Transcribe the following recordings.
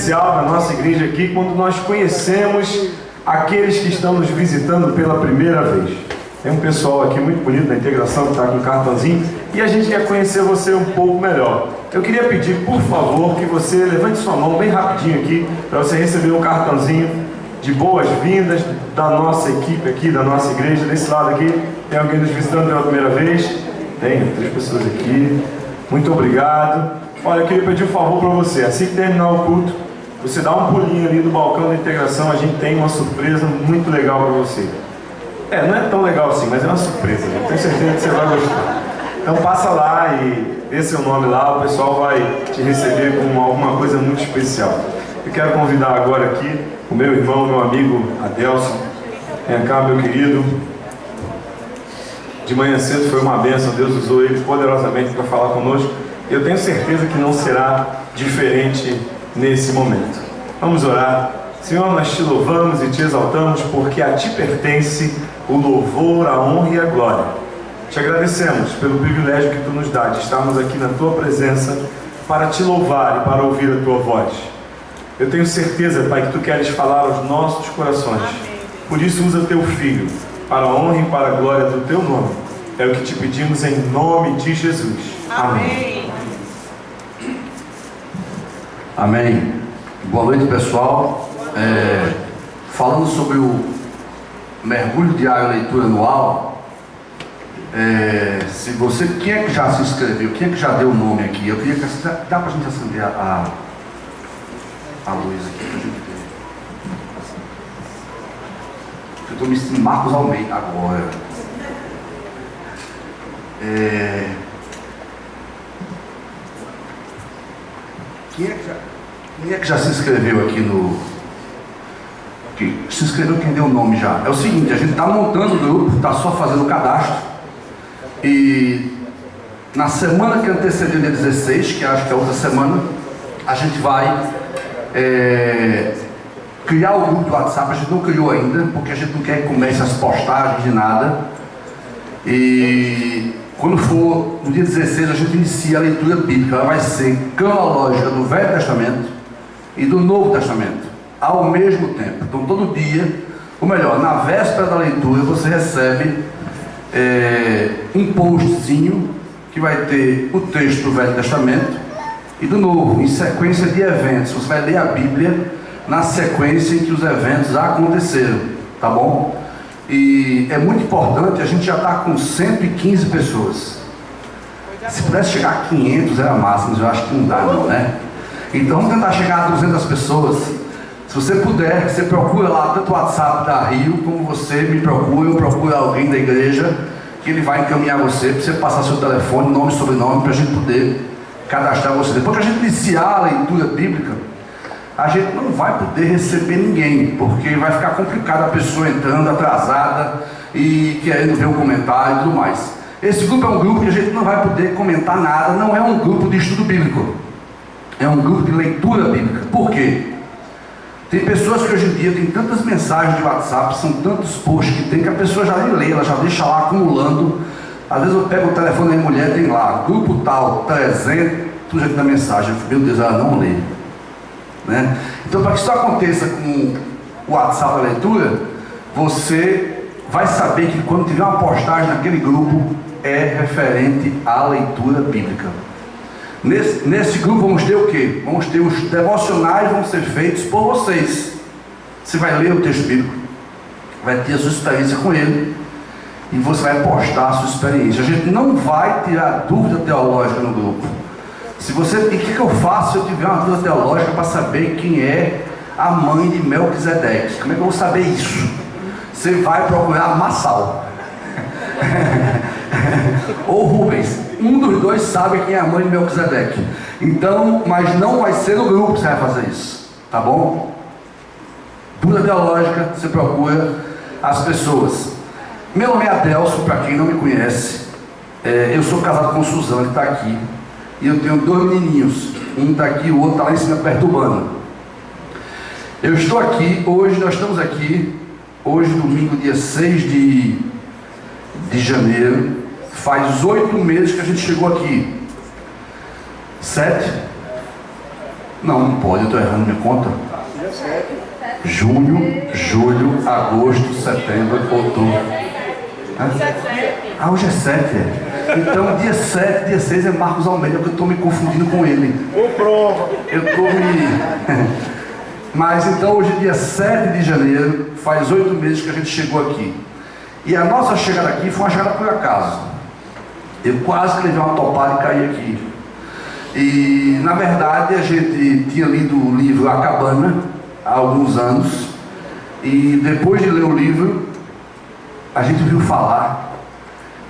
especial na nossa igreja aqui quando nós conhecemos aqueles que estão nos visitando pela primeira vez. Tem um pessoal aqui muito bonito na integração que está com um cartãozinho e a gente quer conhecer você um pouco melhor. Eu queria pedir, por favor, que você levante sua mão bem rapidinho aqui para você receber um cartãozinho de boas-vindas da nossa equipe aqui, da nossa igreja. Desse lado aqui, tem alguém nos visitando pela primeira vez? Tem 3 pessoas aqui. Muito obrigado. Olha, eu queria pedir um favor para você. Assim que terminar o culto, você dá um pulinho ali no balcão da integração. A gente tem uma surpresa muito legal para você. Não é tão legal assim, mas é uma surpresa. Eu tenho certeza que você vai gostar. Então passa lá e dê seu nome lá. O pessoal vai te receber com alguma coisa muito especial. Eu quero convidar agora aqui o meu irmão, meu amigo Adelson. Vem cá, meu querido. De manhã cedo foi uma bênção. Deus usou ele poderosamente para falar conosco. Eu tenho certeza que não será diferente nesse momento. Vamos orar. Senhor, nós te louvamos e te exaltamos porque a ti pertence o louvor, a honra e a glória. Te agradecemos pelo privilégio que tu nos dá de estarmos aqui na tua presença para te louvar e para ouvir a tua voz. Eu tenho certeza, Pai, que tu queres falar aos nossos corações. Por isso usa teu Filho para a honra e para a glória do teu nome. É o que te pedimos em nome de Jesus. Amém. Amém. Boa noite, pessoal. Falando sobre o mergulho diário leitura anual, se você, quem é que já se inscreveu? Quem é que já deu o nome aqui? Eu queria que dá pra gente acender a luz aqui pra gente ver. Eu estou me sentindo Marcos Almeida agora. Quem é que já se inscreveu aqui no... Se inscreveu quem deu o nome já? É o seguinte, a gente está montando o grupo, está só fazendo o cadastro. E na semana que antecedeu o dia 16, que acho que é outra semana, a gente vai criar o grupo do WhatsApp. A gente não criou ainda, porque a gente não quer que comece as postagens de nada. E quando for no dia 16, a gente inicia a leitura bíblica. Ela vai ser cronológica do Velho Testamento e do Novo Testamento ao mesmo tempo. Então todo dia, ou melhor, na véspera da leitura, você recebe um postzinho que vai ter o texto do Velho Testamento e do Novo, em sequência de eventos. Você vai ler a Bíblia na sequência em que os eventos aconteceram, tá bom? E é muito importante, a gente já está com 115 pessoas. Se pudesse chegar a 500 era massa, mas eu acho que não dá não, né? Então vamos tentar chegar a 200 pessoas. Se você puder, você procura lá tanto o WhatsApp da Rio, como você me procura, eu procuro alguém da igreja, que ele vai encaminhar você, para você passar seu telefone, nome e sobrenome, para a gente poder cadastrar você. Depois que a gente iniciar a leitura bíblica, a gente não vai poder receber ninguém, porque vai ficar complicado a pessoa entrando atrasada e querendo ver um comentário e tudo mais. Esse grupo é um grupo que a gente não vai poder comentar nada, não é um grupo de estudo bíblico, é um grupo de leitura bíblica. Por quê? Tem pessoas que hoje em dia tem tantas mensagens de WhatsApp, são tantos posts que tem, que a pessoa já nem lê, ela já deixa lá acumulando. Às vezes eu pego o telefone da minha mulher, tem lá, grupo tal, 300 da mensagem. Eu falo, meu Deus, ela não lê, né? Então, para que isso aconteça com o WhatsApp da leitura, você vai saber que quando tiver uma postagem naquele grupo, é referente à leitura bíblica. Nesse grupo vamos ter o quê? Vamos ter os devocionais, vão ser feitos por vocês. Você vai ler o texto bíblico, vai ter a sua experiência com ele, e você vai postar a sua experiência. A gente não vai tirar dúvida teológica no grupo. Se você, e o que eu faço se eu tiver uma dúvida teológica para saber quem é a mãe de Melquisedeque? Como é que eu vou saber isso? Você vai procurar Massal ou Rubens, um dos dois sabe quem é a mãe de Melquisedeque. Então, mas não vai ser no grupo que você vai fazer isso, tá bom? Dúvida teológica, você procura as pessoas. Meu nome é Adelson, para quem não me conhece. Eu sou casado com Suzana, que está aqui, e eu tenho 2 menininhos, um está aqui, o outro está lá em cima perturbando. Eu estou aqui, hoje nós estamos aqui, hoje domingo, dia 6 de janeiro, faz 8 meses que a gente chegou aqui. 7? Não pode, eu estou errando minha conta. Junho, julho, agosto, setembro, outubro. Ah, hoje é 7, é. Então, dia 7, dia 6 é Marcos Almeida, porque eu estou me confundindo com ele. Eu estou me... Mas então, hoje, dia 7 de janeiro, faz 8 meses que a gente chegou aqui. E a nossa chegada aqui foi uma chegada por acaso. Eu quase que levei uma topada e caí aqui. E, na verdade, a gente tinha lido o livro A Cabana há alguns anos. E depois de ler o livro, a gente ouviu falar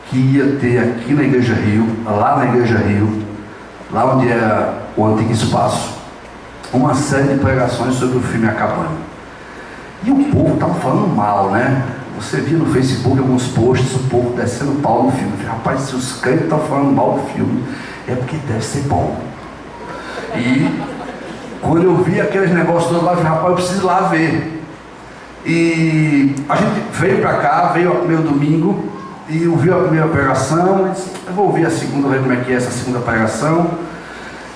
que ia ter aqui na Igreja Rio, lá na Igreja Rio, lá onde é o antigo espaço, uma série de pregações sobre o filme A Cabana. E o povo estava falando mal, né? Você via no Facebook alguns posts, o povo descendo pau no filme. Eu falei, rapaz, se os crentes estão falando mal do filme, é porque deve ser bom. E quando eu vi aqueles negócios todos lá, eu falei, rapaz, eu preciso ir lá ver. E a gente veio para cá, veio ao primeiro domingo, e ouviu a primeira pregação, e disse, eu vou ouvir a segunda, ver como é que é essa segunda pregação.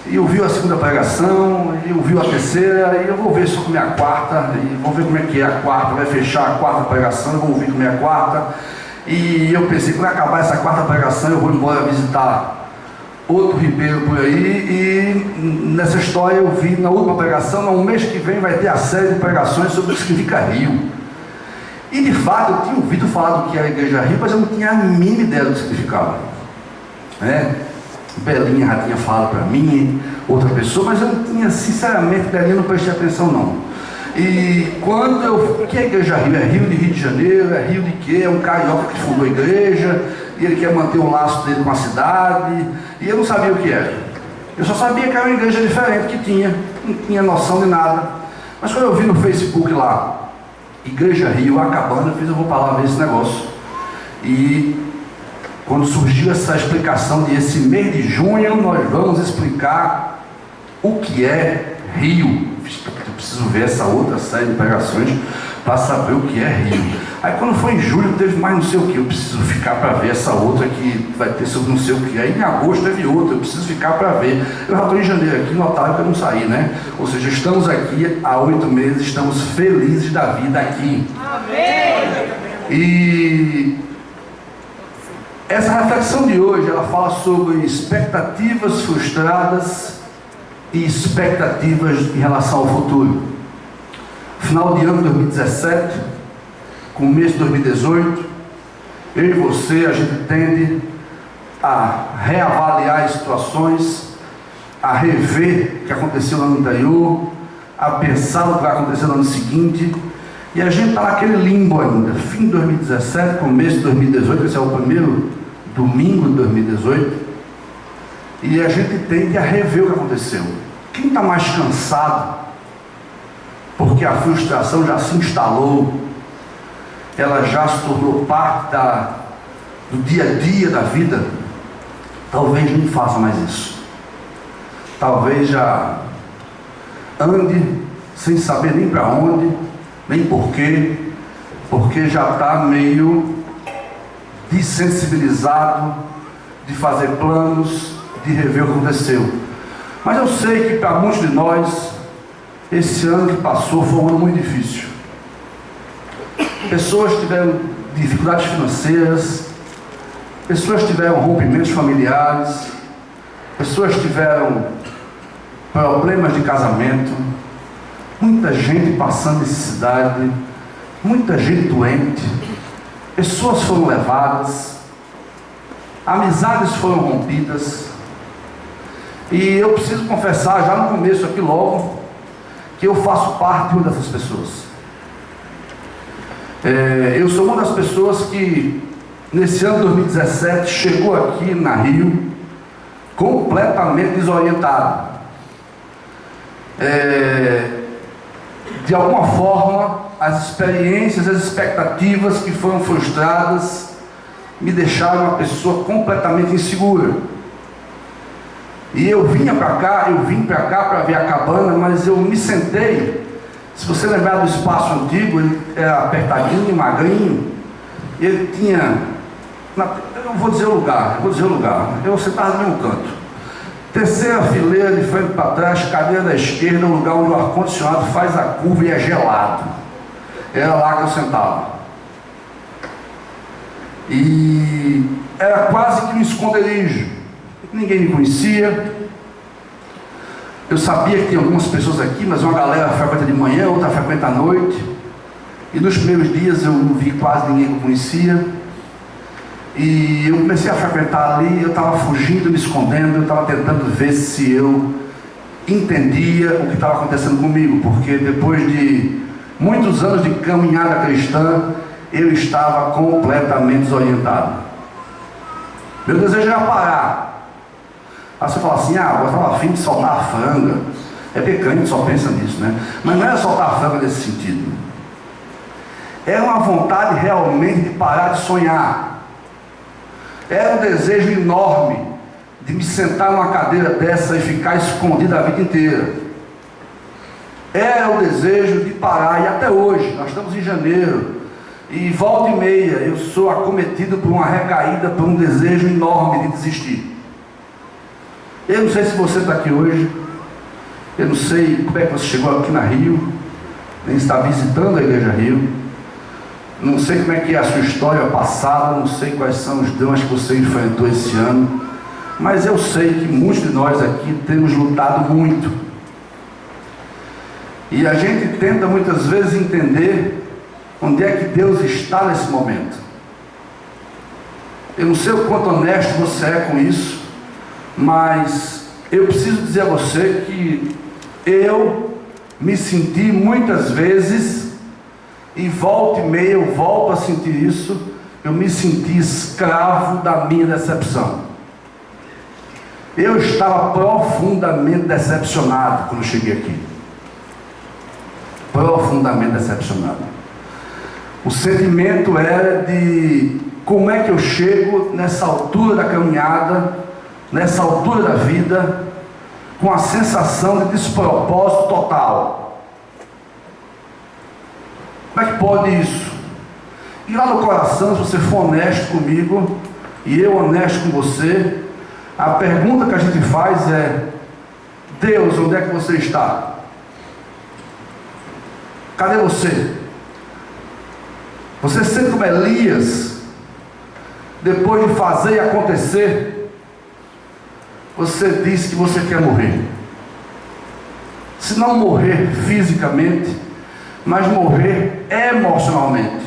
E ouviu a segunda pregação, e ouviu a terceira, e eu vou ver só como é a quarta, e vou ver como é que é a quarta, vai fechar a quarta pregação, eu vou ouvir como é a quarta. E eu pensei, quando acabar essa quarta pregação, eu vou embora visitar outro ribeiro por aí, e nessa história eu vi na última pregação, no mês que vem vai ter a série de pregações sobre o que significa rio. E de fato eu tinha ouvido falar do que era a Igreja Rio, mas eu não tinha a mínima ideia do que significava, né? Belinha já tinha falado para mim, outra pessoa, mas eu não tinha, sinceramente, Belinha, não prestei atenção não. E quando o que é a Igreja Rio? É Rio de Janeiro, é Rio de quê? É um carioca que fundou a igreja, e ele quer manter o laço dele com a cidade, e eu não sabia o que era. Eu só sabia que era uma igreja diferente que tinha, não tinha noção de nada. Mas quando eu vi no Facebook lá, Igreja Rio, A Cabana, eu vou para lá ver esse negócio. E quando surgiu essa explicação de esse mês de junho, nós vamos explicar o que é rio. Eu preciso ver essa outra série de pregações para saber o que é rio. Aí quando foi em julho teve mais não sei o que, eu preciso ficar para ver essa outra que vai ter sobre não sei o que. Aí em agosto teve outra, eu preciso ficar para ver. Eu já estou em janeiro aqui, notaram que eu não saí, né? Ou seja, estamos aqui há 8 meses, estamos felizes da vida aqui. Amém! E essa reflexão de hoje, ela fala sobre expectativas frustradas e expectativas em relação ao futuro. Final de ano de 2017, começo de 2018, eu e você, a gente tende a reavaliar as situações, a rever o que aconteceu no ano anterior, a pensar no que vai acontecer no ano seguinte, e a gente está naquele limbo ainda, fim de 2017, começo de 2018, esse é o primeiro domingo de 2018, e a gente tende a rever o que aconteceu. Quem está mais cansado, porque a frustração já se instalou, ela já se tornou parte do dia a dia da vida, talvez não faça mais isso. Talvez já ande sem saber nem para onde, nem porquê, porque já está meio desensibilizado de fazer planos, de rever o que aconteceu. Mas eu sei que para muitos de nós, esse ano que passou foi um ano muito difícil. Pessoas tiveram dificuldades financeiras, pessoas tiveram rompimentos familiares, pessoas tiveram problemas de casamento, muita gente passando necessidade, muita gente doente, pessoas foram levadas, amizades foram rompidas. E eu preciso confessar já no começo aqui logo, que eu faço parte de uma dessas pessoas. Eu sou uma das pessoas que nesse ano de 2017 chegou aqui na Rio completamente desorientado. De alguma forma, as experiências, as expectativas que foram frustradas me deixaram uma pessoa completamente insegura. E eu vim para cá para ver a cabana, mas eu me sentei. Se você lembrar do espaço antigo, ele era apertadinho, magrinho, e ele tinha, eu vou dizer o lugar, eu sentava no mesmo canto. Terceira fileira, de frente para trás, cadeira da esquerda, o lugar onde o ar-condicionado faz a curva e é gelado. Era lá que eu sentava. E era quase que um esconderijo. Ninguém me conhecia. Eu sabia que tinha algumas pessoas aqui, mas uma galera frequenta de manhã, outra frequenta à noite. E nos primeiros dias eu não vi quase ninguém que eu conhecia. E eu comecei a frequentar ali, eu estava fugindo, me escondendo, eu estava tentando ver se eu entendia o que estava acontecendo comigo, porque depois de muitos anos de caminhada cristã, eu estava completamente desorientado. Meu desejo era parar. Aí você fala assim, eu estava afim de soltar a franga. É pecante, só pensa nisso, né? Mas não era soltar a franga nesse sentido. Era uma vontade realmente de parar de sonhar. Era um desejo enorme de me sentar numa cadeira dessa e ficar escondido a vida inteira. Era o desejo de parar, e até hoje, nós estamos em janeiro, e volta e meia eu sou acometido por uma recaída, por um desejo enorme de desistir. Eu não sei se você está aqui hoje, eu não sei como é que você chegou aqui na Rio, nem está visitando a Igreja Rio. Não sei como é que é a sua história passada, não sei quais são os dramas que você enfrentou esse ano, mas eu sei que muitos de nós aqui temos lutado muito. E a gente tenta muitas vezes entender onde é que Deus está nesse momento. Eu não sei o quanto honesto você é com isso, mas eu preciso dizer a você que eu me senti muitas vezes, e volta e meia eu volto a sentir isso, eu me senti escravo da minha decepção. Eu estava profundamente decepcionado quando cheguei aqui. Profundamente decepcionado. O sentimento era de como é que eu chego nessa altura da caminhada, nessa altura da vida, com a sensação de despropósito total. Como é que pode isso? E lá no coração, se você for honesto comigo, e eu honesto com você, a pergunta que a gente faz é: Deus, onde é que você está? Cadê você? Você sente como Elias, depois de fazer e acontecer, você diz que você quer morrer. Se não morrer fisicamente, mas morrer emocionalmente.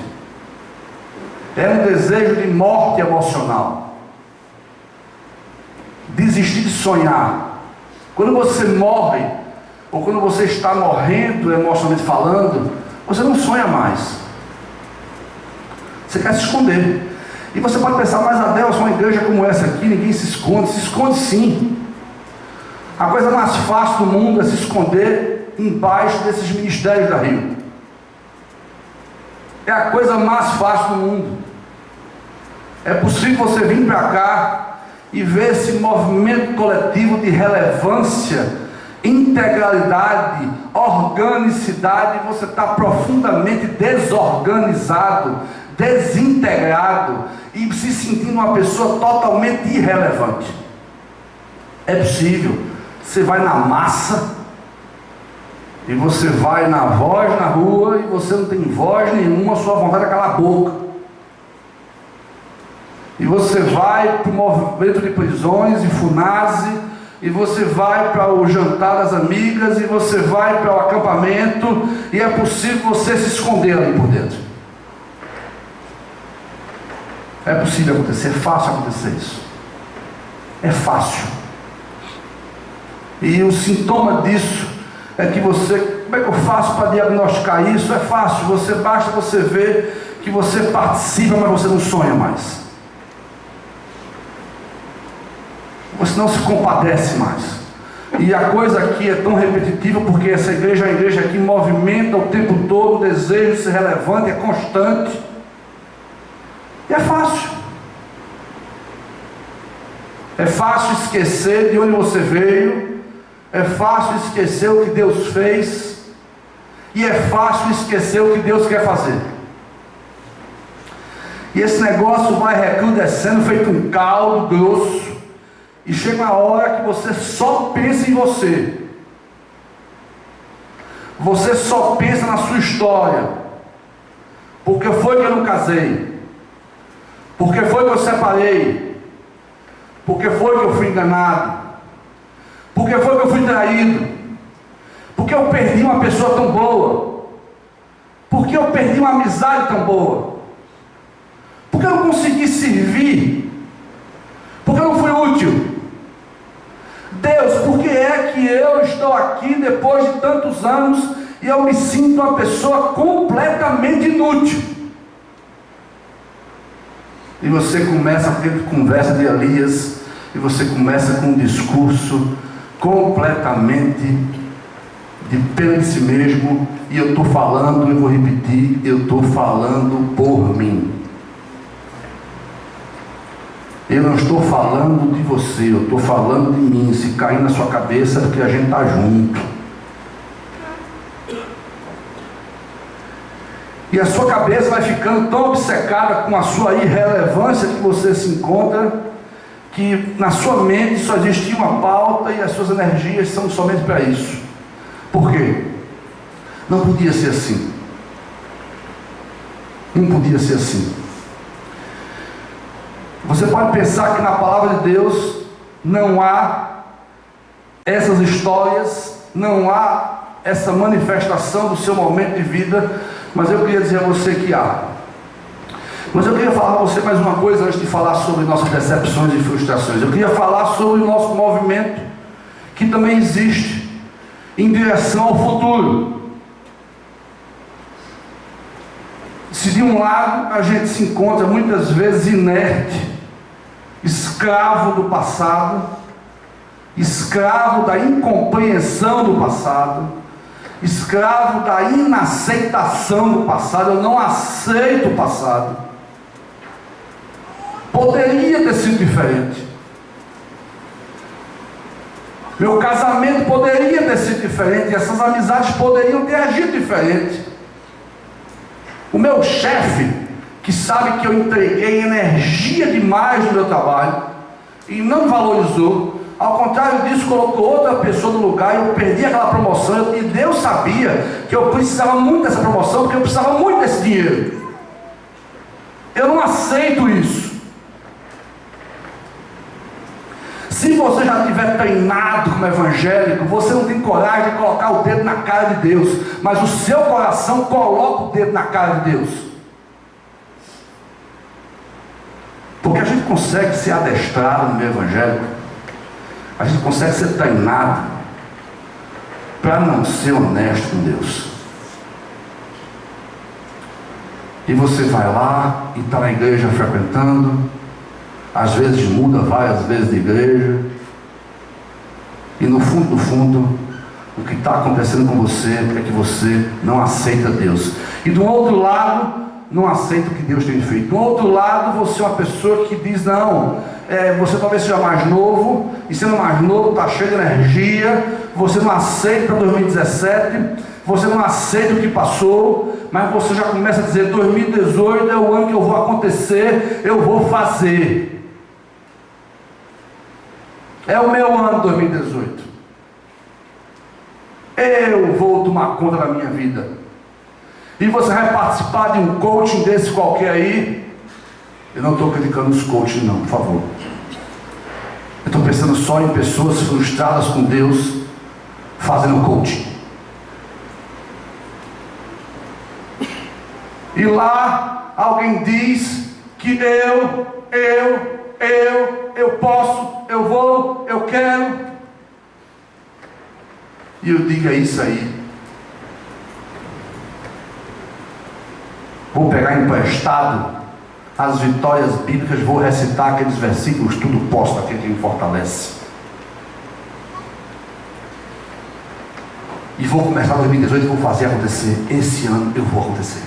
É um desejo de morte emocional. Desistir de sonhar. Quando você morre, ou quando você está morrendo emocionalmente falando, você não sonha mais. Você quer se esconder. E você pode pensar, mas Adelson, uma igreja como essa aqui, ninguém se esconde. Se esconde sim. A coisa mais fácil do mundo é se esconder embaixo desses ministérios da Rio. É a coisa mais fácil do mundo. É possível você vir para cá e ver esse movimento coletivo de relevância, integralidade, organicidade, e você está profundamente desorganizado, desintegrado e se sentindo uma pessoa totalmente irrelevante. É possível. Você vai na massa, e você vai na voz na rua, e você não tem voz nenhuma, sua vontade é calar a boca. E você vai para o movimento de prisões e Funase, e você vai para o jantar das amigas, e você vai para o acampamento, e é possível você se esconder ali por dentro. É possível acontecer, é fácil acontecer isso. É fácil. E o sintoma disso é que você, como é que eu faço para diagnosticar isso? É fácil, basta você ver que você participa, mas você não sonha mais. Você não se compadece mais. E a coisa aqui é tão repetitiva, porque essa igreja é uma igreja que movimenta o tempo todo, o desejo de ser relevante, é constante. E é fácil. É fácil esquecer de onde você veio. É fácil esquecer o que Deus fez, e é fácil esquecer o que Deus quer fazer. E esse negócio vai recrudescendo feito um caldo grosso, E chega uma hora que você só pensa em você. Você só pensa na sua história. Por que foi que eu não casei? Por que foi que eu separei? Por que foi que eu fui enganado? Por que foi que eu fui traído? Por que eu perdi uma pessoa tão boa? Por que eu perdi uma amizade tão boa? Por que eu não consegui servir? Por que eu não fui útil? Deus, por que é que eu estou aqui depois de tantos anos e eu me sinto uma pessoa completamente inútil? E você começa a ter conversa de Elias, e você começa com um discurso completamente de pena de si mesmo, e eu estou falando, eu vou repetir, eu estou falando por mim. Eu não estou falando de você, eu estou falando de mim. Se cair na sua cabeça é porque a gente está junto. E a sua cabeça vai ficando tão obcecada com a sua irrelevância que você se encontra, que na sua mente só existe uma pauta e as suas energias são somente para isso. Por quê? Não podia ser assim. Não podia ser assim. Você pode pensar que na palavra de Deus não há essas histórias, não há essa manifestação do seu momento de vida, mas eu queria dizer a você que há. Mas eu queria falar a você mais uma coisa antes de falar sobre nossas decepções e frustrações. Eu queria falar sobre o nosso movimento, que também existe, em direção ao futuro. Se de um lado a gente se encontra muitas vezes inerte, escravo do passado, escravo da incompreensão do passado, escravo da inaceitação do passado. Eu não aceito o passado. Poderia ter sido diferente. Meu casamento poderia ter sido diferente, essas amizades poderiam ter agido diferente. O meu chefe, que sabe que eu entreguei energia demais no meu trabalho e não valorizou, ao contrário disso, colocou outra pessoa no lugar, e eu perdi aquela promoção, e Deus sabia que eu precisava muito dessa promoção, porque eu precisava muito desse dinheiro. Eu não aceito isso. Se você já estiver treinado como evangélico, você não tem coragem de colocar o dedo na cara de Deus, mas o seu coração coloca o dedo na cara de Deus. Porque a gente consegue ser adestrado no meio evangélico, a gente consegue ser treinado para não ser honesto com Deus. E você vai lá e está na igreja frequentando, às vezes muda várias vezes de igreja, e no fundo, o que está acontecendo com você é que você não aceita Deus. E do outro lado, não aceita o que Deus tem feito. Do outro lado, você é uma pessoa que diz, não, você talvez seja mais novo, e sendo mais novo, está cheio de energia, você não aceita 2017, você não aceita o que passou, mas você já começa a dizer, 2018 é o ano que eu vou acontecer, eu vou fazer. É o meu ano 2018. Eu vou tomar conta da minha vida. E você vai participar de um coaching desse qualquer aí. Eu não estou criticando os coaching não, por favor. Eu estou pensando só em pessoas frustradas com Deus fazendo coaching. E lá alguém diz que eu posso, eu vou, eu quero. E eu digo, é isso aí. Vou pegar emprestado as vitórias bíblicas, vou recitar aqueles versículos, tudo posso daquele que me fortalece. E vou começar 2018 e vou fazer acontecer. Esse ano eu vou acontecer.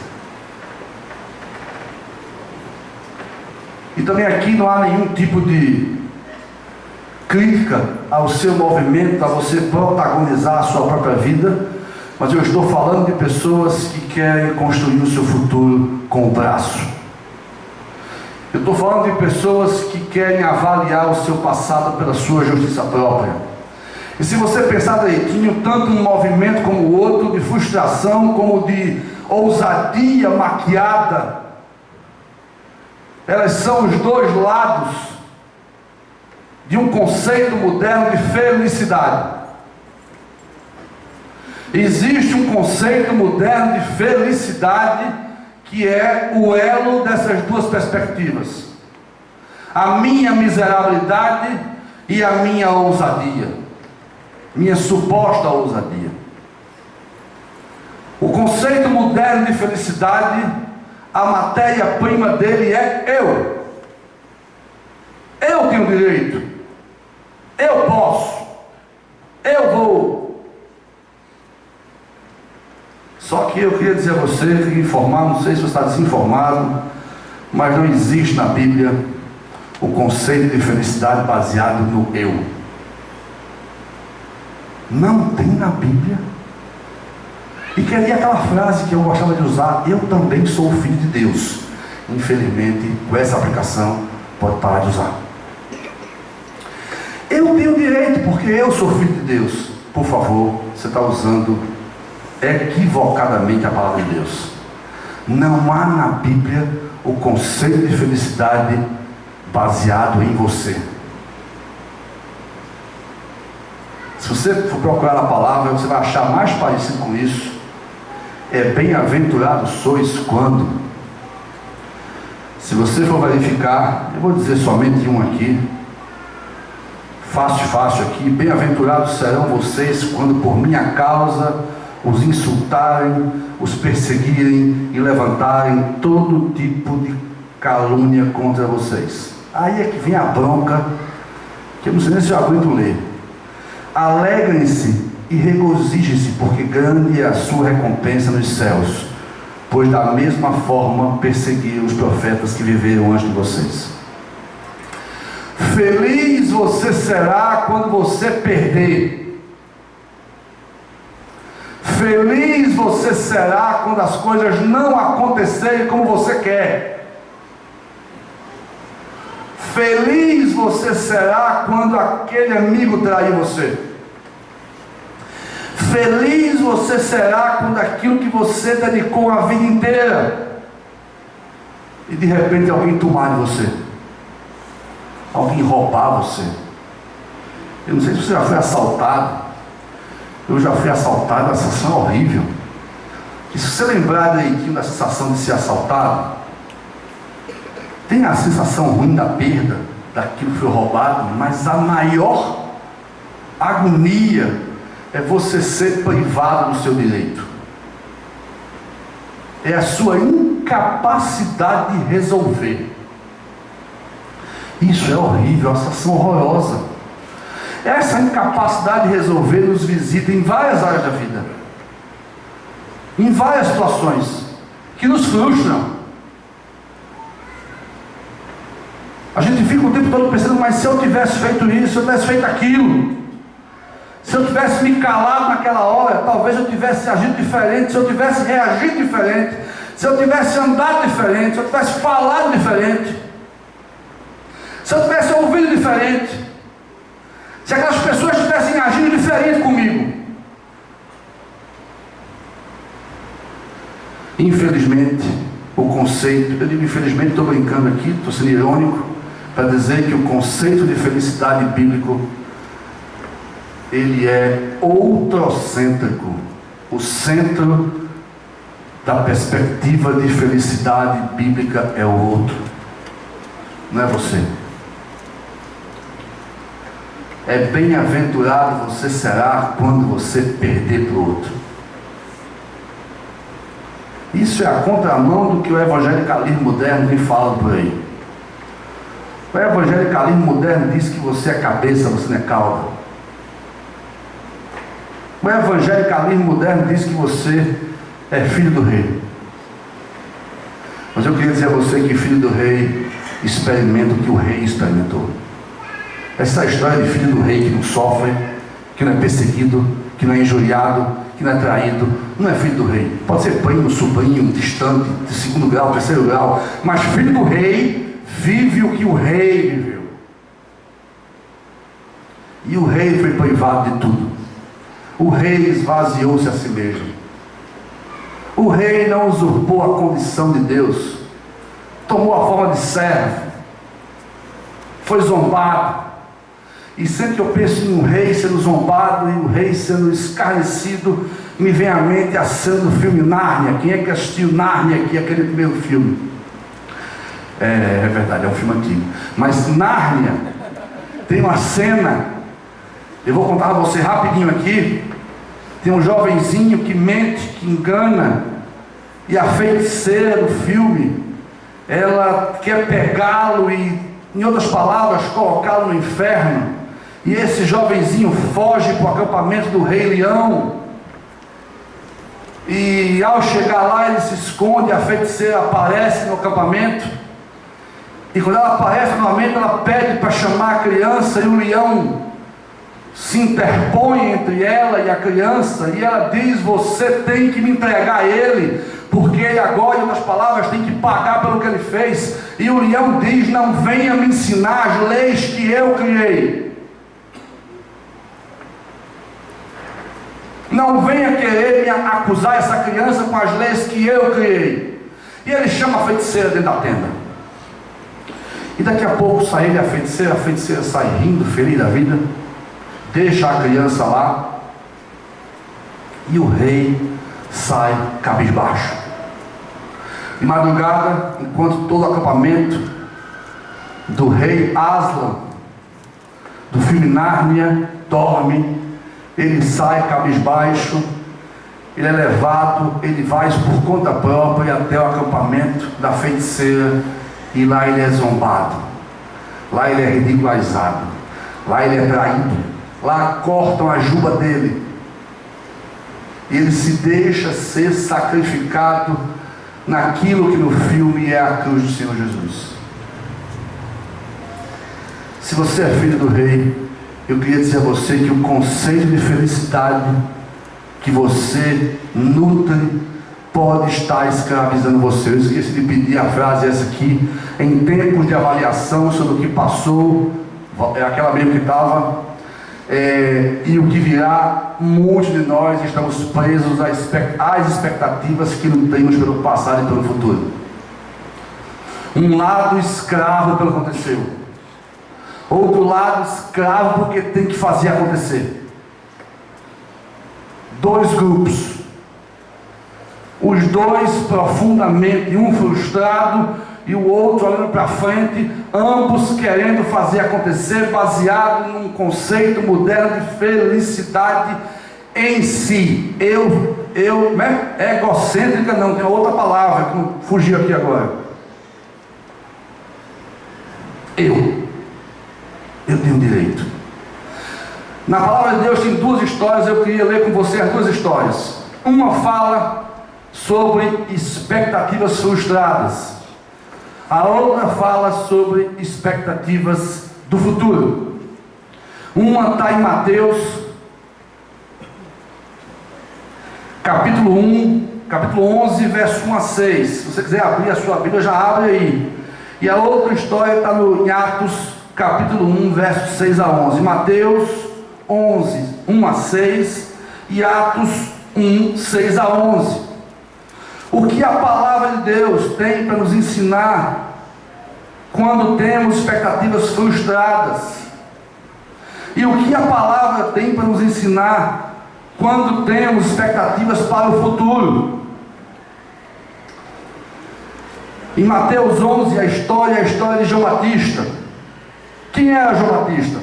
E também aqui não há nenhum tipo de crítica ao seu movimento, a você protagonizar a sua própria vida, mas eu estou falando de pessoas que querem construir o seu futuro com o braço. Eu estou falando de pessoas que querem avaliar o seu passado pela sua justiça própria. E se você pensar direitinho, tanto um movimento como o outro, de frustração como de ousadia maquiada, elas são os dois lados de um conceito moderno de felicidade. Existe um conceito moderno de felicidade que é o elo dessas duas perspectivas: a minha miserabilidade e a minha ousadia, minha suposta ousadia. O conceito moderno de felicidade, a matéria-prima dele é eu. Eu tenho direito, eu posso, eu vou. Só que eu queria dizer a você, informar, não sei se você está desinformado, mas não existe na Bíblia o conceito de felicidade baseado no eu. Não tem na Bíblia. E queria aquela frase que eu gostava de usar: eu também sou filho de Deus. Infelizmente, com essa aplicação, pode parar de usar. Eu tenho direito porque eu sou filho de Deus. Por favor, você está usando equivocadamente a palavra de Deus. Não há na Bíblia o conceito de felicidade baseado em você. Se você for procurar na palavra, você vai achar mais parecido com isso. É bem-aventurado sois quando. Se você for verificar, eu vou dizer somente um aqui, fácil aqui: bem-aventurados serão vocês quando por minha causa os insultarem, os perseguirem e levantarem todo tipo de calúnia contra vocês. Aí é que vem a bronca, que eu não sei nem se eu aguento ler. Alegrem-se e regozijem-se, porque grande é a sua recompensa nos céus, pois da mesma forma perseguiram os profetas que viveram antes de vocês. Feliz você será quando você perder. Feliz você será quando as coisas não acontecerem como você quer. Feliz você será quando aquele amigo trair você. Feliz você será quando aquilo que você dedicou a vida inteira, e de repente alguém tomar de você, alguém roubar você. Eu não sei se você já foi assaltado. Eu já fui assaltado, a sensação é horrível. E se você lembrar direitinho da sensação de ser assaltado, tem a sensação ruim da perda, daquilo que foi roubado, mas a maior agonia é você ser privado do seu direito. É a sua incapacidade de resolver. Isso é horrível, é uma sensação horrorosa. Essa incapacidade de resolver nos visita em várias áreas da vida, em várias situações que nos frustram. A gente fica o tempo todo pensando: mas se eu tivesse feito isso, se eu tivesse feito aquilo, se eu tivesse me calado naquela hora, talvez eu tivesse agido diferente, se eu tivesse reagido diferente, se eu tivesse andado diferente, se eu tivesse falado diferente, se eu tivesse ouvido diferente, se aquelas pessoas tivessem agido diferente comigo. Infelizmente, o conceito, eu digo infelizmente, estou brincando aqui, estou sendo irônico, para dizer que o conceito de felicidade bíblico, ele é outrocêntrico. O centro da perspectiva de felicidade bíblica é o outro, não é você. É bem-aventurado você será quando você perder para o outro. Isso é a contramão do que o evangelicalismo moderno vem falando por aí. O evangelicalismo moderno diz que você é cabeça, você não é cauda. O evangelicalismo moderno diz que você é filho do rei. Mas eu queria dizer a você que filho do rei experimenta o que o rei experimentou. Essa história de filho do rei que não sofre, que não é perseguido, que não é injuriado, que não é traído, não é filho do rei. Pode ser primo, sobrinho, distante, de segundo grau, terceiro grau, mas filho do rei vive o que o rei viveu. E o rei foi privado de tudo. O rei esvaziou-se a si mesmo. O rei não usurpou a condição de Deus. Tomou a forma de servo. Foi zombado. E sempre que eu penso em um rei sendo zombado e um rei sendo escarnecido, me vem à mente a cena do filme Nárnia. Quem é que assistiu Nárnia aqui, aquele primeiro filme? É verdade, é um filme antigo. Mas Nárnia tem uma cena, eu vou contar a você rapidinho aqui. Tem um jovenzinho que mente, que engana, e a feiticeira do filme, ela quer pegá-lo e, em outras palavras, colocá-lo no inferno. E esse jovenzinho foge para o acampamento do Rei Leão. E ao chegar lá ele se esconde, a feiticeira aparece no acampamento. E quando ela aparece novamente, ela pede para chamar a criança, e o leão se interpõe entre ela e a criança, e ela diz: você tem que me entregar a ele, porque ele agora, em outras palavras, tem que pagar pelo que ele fez. E o leão diz: não venha me ensinar as leis que eu criei. Não venha querer me acusar essa criança com as leis que eu criei. E ele chama a feiticeira dentro da tenda. E daqui a pouco sai ele e a feiticeira sai rindo, feliz da vida, deixa a criança lá, e o rei sai cabisbaixo. De madrugada, enquanto todo o acampamento do rei Aslan, do filme Nárnia, dorme, ele sai cabisbaixo, ele é levado, ele vai por conta própria até o acampamento da feiticeira, e lá ele é zombado, lá ele é ridicularizado, lá ele é traído, lá cortam a juba dele, ele se deixa ser sacrificado naquilo que no filme é a cruz do Senhor Jesus. Se você é filho do rei, eu queria dizer a você que o conceito de felicidade que você nutre pode estar escravizando você. Eu esqueci de pedir a frase essa aqui: em tempos de avaliação sobre o que passou, é aquela mesmo que estava, e o que virá, muitos de nós estamos presos às expectativas que nutrimos pelo passado e pelo futuro. Um lado escravo pelo que aconteceu, outro lado escravo porque tem que fazer acontecer. Dois grupos, os dois profundamente, um frustrado e o outro olhando para frente, ambos querendo fazer acontecer, baseado num conceito moderno de felicidade em si. Egocêntrica não, tem outra palavra que fugiu aqui agora. Eu tenho direito. Na palavra de Deus tem duas histórias, eu queria ler com você as duas histórias. Uma fala sobre expectativas frustradas, a outra fala sobre expectativas do futuro. Uma está em Mateus, capítulo 11, verso 1 a 6. Se você quiser abrir a sua Bíblia, já abre aí. E a outra história está em Atos, capítulo 1, verso 6 a 11. Mateus 11, 1 a 6 e Atos 1, 6 a 11. O que a palavra de Deus tem para nos ensinar quando temos expectativas frustradas? E o que a palavra tem para nos ensinar quando temos expectativas para o futuro? Em Mateus 11, a história é a história de João Batista. Quem era João Batista?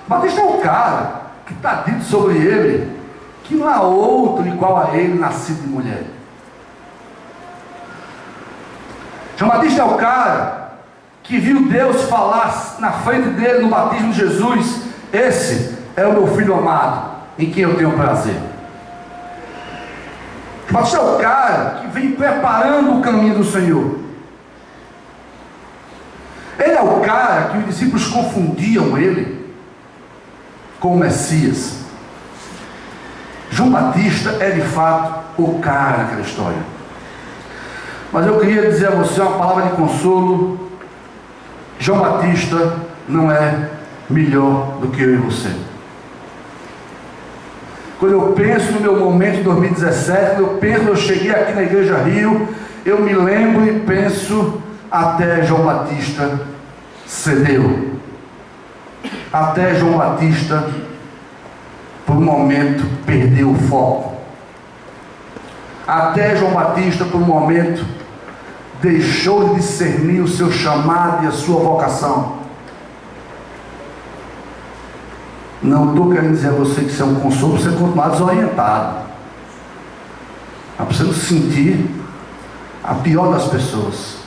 Batista é o cara que está dito sobre ele que não há outro igual a ele, nascido de mulher. João Batista é o cara que viu Deus falar na frente dele no batismo de Jesus: esse é o meu filho amado, em quem eu tenho prazer. João Batista é o cara que vem preparando o caminho do Senhor. Ele é o cara que os discípulos confundiam ele com o Messias. João Batista é de fato o cara naquela história. Mas eu queria dizer a você uma palavra de consolo João Batista não é melhor do que eu e você. Quando eu penso no meu momento em 2017, quando eu cheguei aqui na Igreja Rio, eu me lembro e penso, até João Batista cedeu. Até João Batista, por um momento, perdeu o foco. Até João Batista, por um momento, deixou de discernir o seu chamado e a sua vocação. Não estou querendo dizer a você que isso é um consolo para você continuar desorientado. Mas para você não se sentir a pior das pessoas.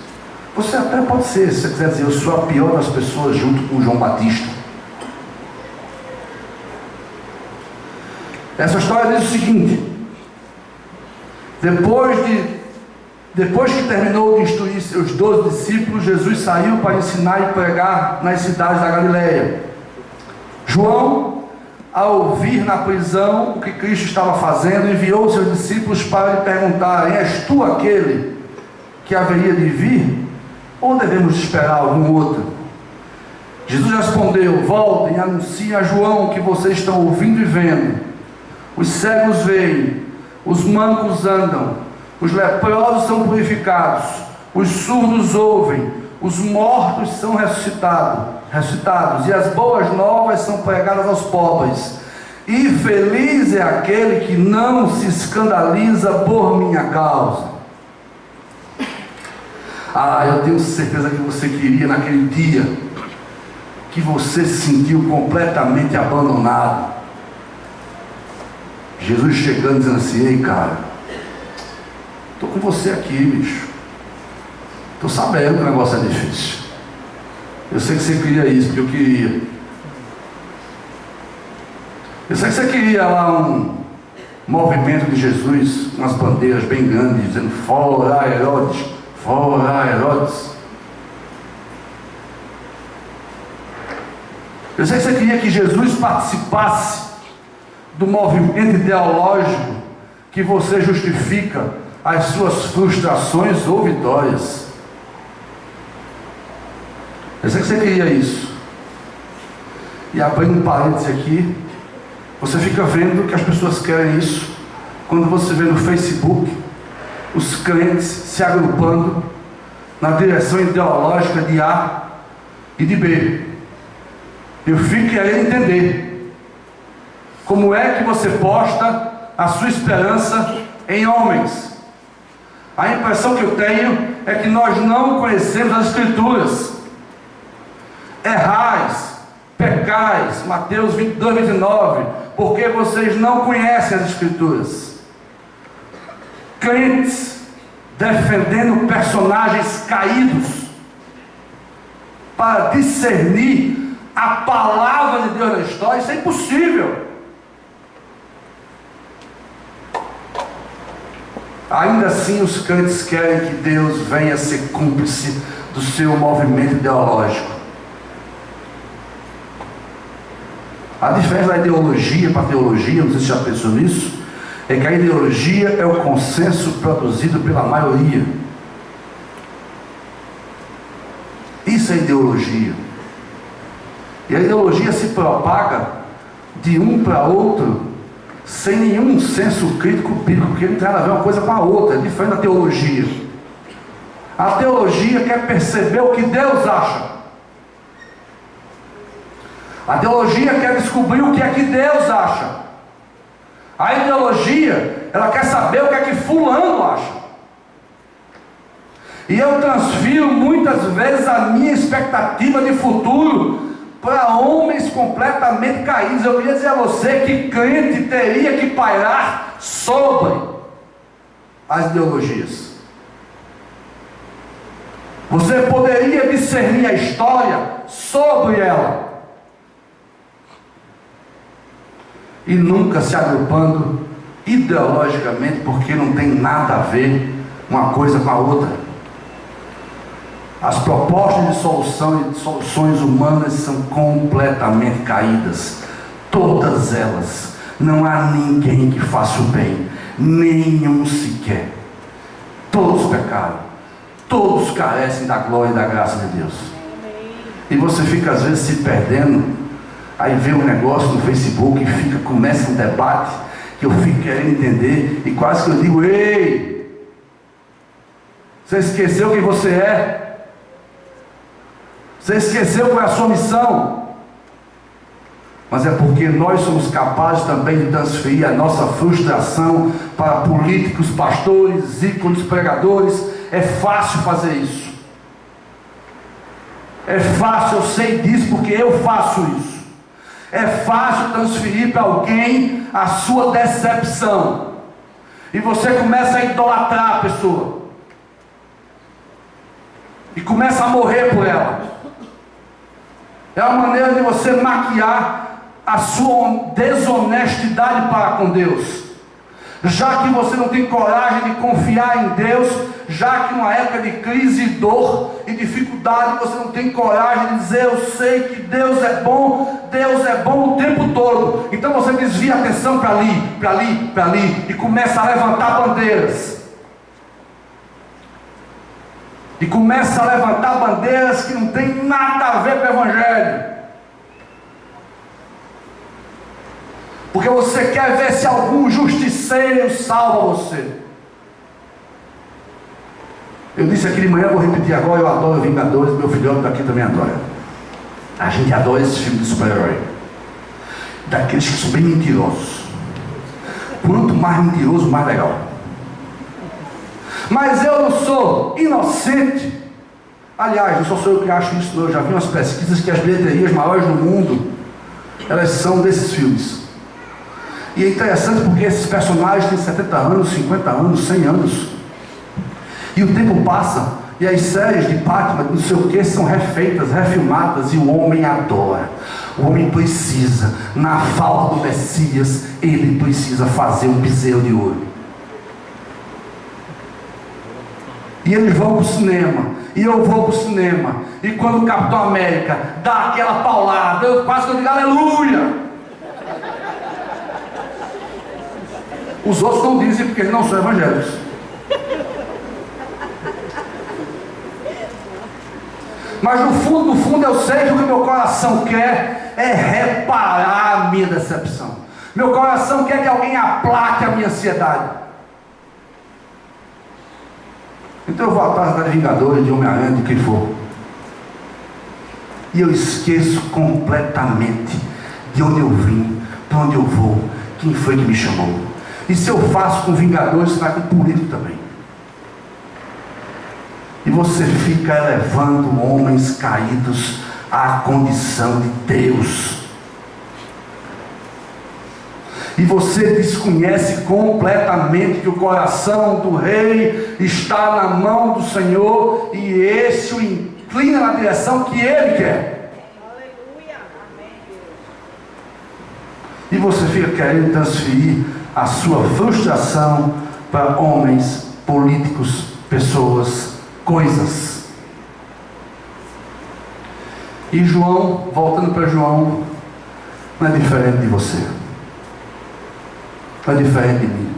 Você até pode ser, se você quiser dizer, eu sou a pior das pessoas junto com João Batista. Essa história diz o seguinte: depois que terminou de instruir seus 12 discípulos, Jesus saiu para ensinar e pregar nas cidades da Galileia. João, ao ouvir na prisão o que Cristo estava fazendo, enviou seus discípulos para lhe perguntarem: és tu aquele que haveria de vir? Ou devemos esperar algum outro? Jesus respondeu: voltem e anunciem a João o que vocês estão ouvindo e vendo. Os cegos veem, os mancos andam, os leprosos são purificados, os surdos ouvem, os mortos são ressuscitados, e as boas novas são pregadas aos pobres. E feliz é aquele que não se escandaliza por minha causa. Eu tenho certeza que você queria naquele dia que você se sentiu completamente abandonado. Jesus chegando dizendo assim: ei cara, estou com você aqui, bicho. Estou sabendo que o negócio é difícil. Eu sei que você queria isso, porque eu queria. Eu sei que você queria lá um movimento de Jesus, umas bandeiras bem grandes, dizendo: fora Herodes, fora Herodes. Eu sei que você queria que Jesus participasse do movimento ideológico que você justifica as suas frustrações ou vitórias. Eu sei que você queria isso. E abrindo um parênteses aqui, você fica vendo que as pessoas querem isso quando você vê no Facebook os crentes se agrupando na direção ideológica de A e de B. Eu fico querendo entender como é que você posta a sua esperança em homens. A impressão que eu tenho é que nós não conhecemos as Escrituras. Errais, pecais, Mateus 22, 29, porque vocês não conhecem as Escrituras. Crentes defendendo personagens caídos para discernir a palavra de Deus na história, isso é impossível. Ainda assim, os crentes querem que Deus venha ser cúmplice do seu movimento ideológico. A diferença da ideologia para a teologia, não sei se já pensou nisso, é que a ideologia é o consenso produzido pela maioria. Isso é ideologia. E a ideologia se propaga de um para outro sem nenhum senso crítico bíblico, porque não tem nada a ver uma coisa com a outra, é diferente da teologia. A teologia quer perceber o que Deus acha. A teologia quer descobrir o que é que Deus acha. A ideologia, ela quer saber o que é que fulano acha. E eu transfiro muitas vezes a minha expectativa de futuro para homens completamente caídos. Eu queria dizer a você que crente teria que pairar sobre as ideologias. Você poderia discernir a história sobre ela. E nunca se agrupando ideologicamente, porque não tem nada a ver uma coisa com a outra. As propostas de solução e de soluções humanas são completamente caídas. Todas elas. Não há ninguém que faça o bem. Nenhum sequer. Todos pecaram. Todos carecem da glória e da graça de Deus. E você fica às vezes se perdendo. Aí vê um negócio no Facebook e começa um debate que eu fico querendo entender e quase que eu digo: ei, você esqueceu quem você é? Você esqueceu qual é a sua missão? Mas é porque nós somos capazes também de transferir a nossa frustração para políticos, pastores, ícones, pregadores. É fácil fazer isso. É fácil, eu sei disso porque eu faço isso. É fácil transferir para alguém a sua decepção. E você começa a idolatrar a pessoa. E começa a morrer por ela. É uma maneira de você maquiar a sua desonestidade para com Deus. Já que você não tem coragem de confiar em Deus, já que numa época de crise, dor e dificuldade, você não tem coragem de dizer: eu sei que Deus é bom o tempo todo. Então você desvia a atenção para ali, e começa a levantar bandeiras. E começa a levantar bandeiras que não tem nada a ver com o Evangelho. Porque você quer ver se algum justiceiro salva você. Eu disse aqui de manhã, vou repetir agora: eu adoro Vingadores, meu filhote daqui também adora. A gente adora esse filme de super-herói. Daqueles que são bem mentirosos. Quanto mais mentiroso, mais legal. Mas eu não sou inocente. Aliás, não só sou eu que acho isso, não. Eu já vi umas pesquisas que as bilheterias maiores do mundo, elas são desses filmes. E é interessante porque esses personagens têm 70 anos, 50 anos, 100 anos. E o tempo passa, e as séries de Batman, não sei o que, são refeitas, refilmadas, e o homem adora. O homem precisa, na falta do Messias, ele precisa fazer um bezerro de ouro. E eles vão para o cinema, e eu vou para o cinema, e quando o Capitão América dá aquela paulada, eu quase que eu digo aleluia. Os outros não dizem porque eles não são evangélicos. Mas no fundo eu sei que o que meu coração quer é reparar a minha decepção. Meu coração quer que alguém aplaque a minha ansiedade. Então eu vou atrás da Vingadores, de Homem-Aranha, de quem for. E eu esqueço completamente de onde eu vim, para onde eu vou, quem foi que me chamou. E se eu faço com Vingadores, você vai com político também. E você fica elevando homens caídos à condição de Deus. E você desconhece completamente que o coração do rei está na mão do Senhor, e esse o inclina na direção que ele quer. Aleluia. Amém. E você fica querendo transferir a sua frustração para homens, políticos, pessoas, coisas. E João, voltando para João, não é diferente de você. Não é diferente de mim.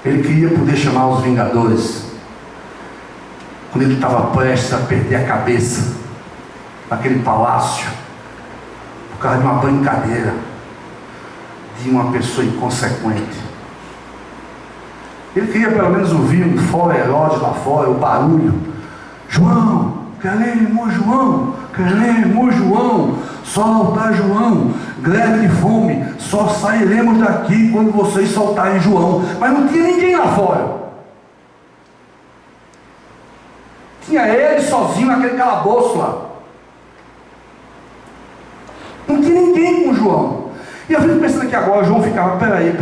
Ele queria poder chamar os Vingadores quando ele estava prestes a perder a cabeça naquele palácio por causa de uma brincadeira de uma pessoa inconsequente. Ele queria pelo menos ouvir um fora Herodes lá fora, o barulho: João, queremos João, queremos João, solta João, greve de fome, só sairemos daqui quando vocês soltarem João. Mas não tinha ninguém lá fora. Tinha ele sozinho naquele calabouço lá. Não tinha ninguém com João. E eu fico pensando aqui agora, João ficava: peraí.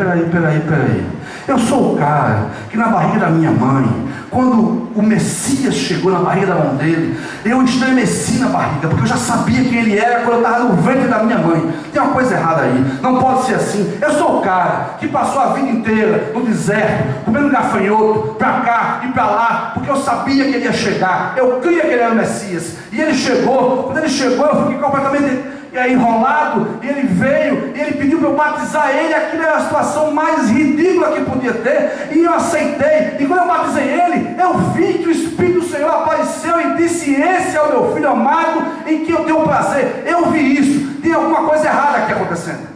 Eu sou o cara que na barriga da minha mãe, quando o Messias chegou na barriga da mão dele, eu estremeci na barriga, porque eu já sabia quem ele era quando eu estava no ventre da minha mãe. Tem uma coisa errada aí, não pode ser assim. Eu sou o cara que passou a vida inteira no deserto, comendo gafanhoto, para cá e para lá, porque eu sabia que ele ia chegar, eu cria que ele era o Messias. E ele chegou, quando ele chegou eu fiquei completamente enrolado, e ele veio, e ele pediu para eu batizar ele. Aquilo era a situação mais ridícula que podia ter, e eu aceitei. E quando eu batizei ele, eu vi que o Espírito do Senhor apareceu e disse: esse é o meu filho amado, em que eu tenho prazer. Eu vi isso. Tem alguma coisa errada aqui acontecendo.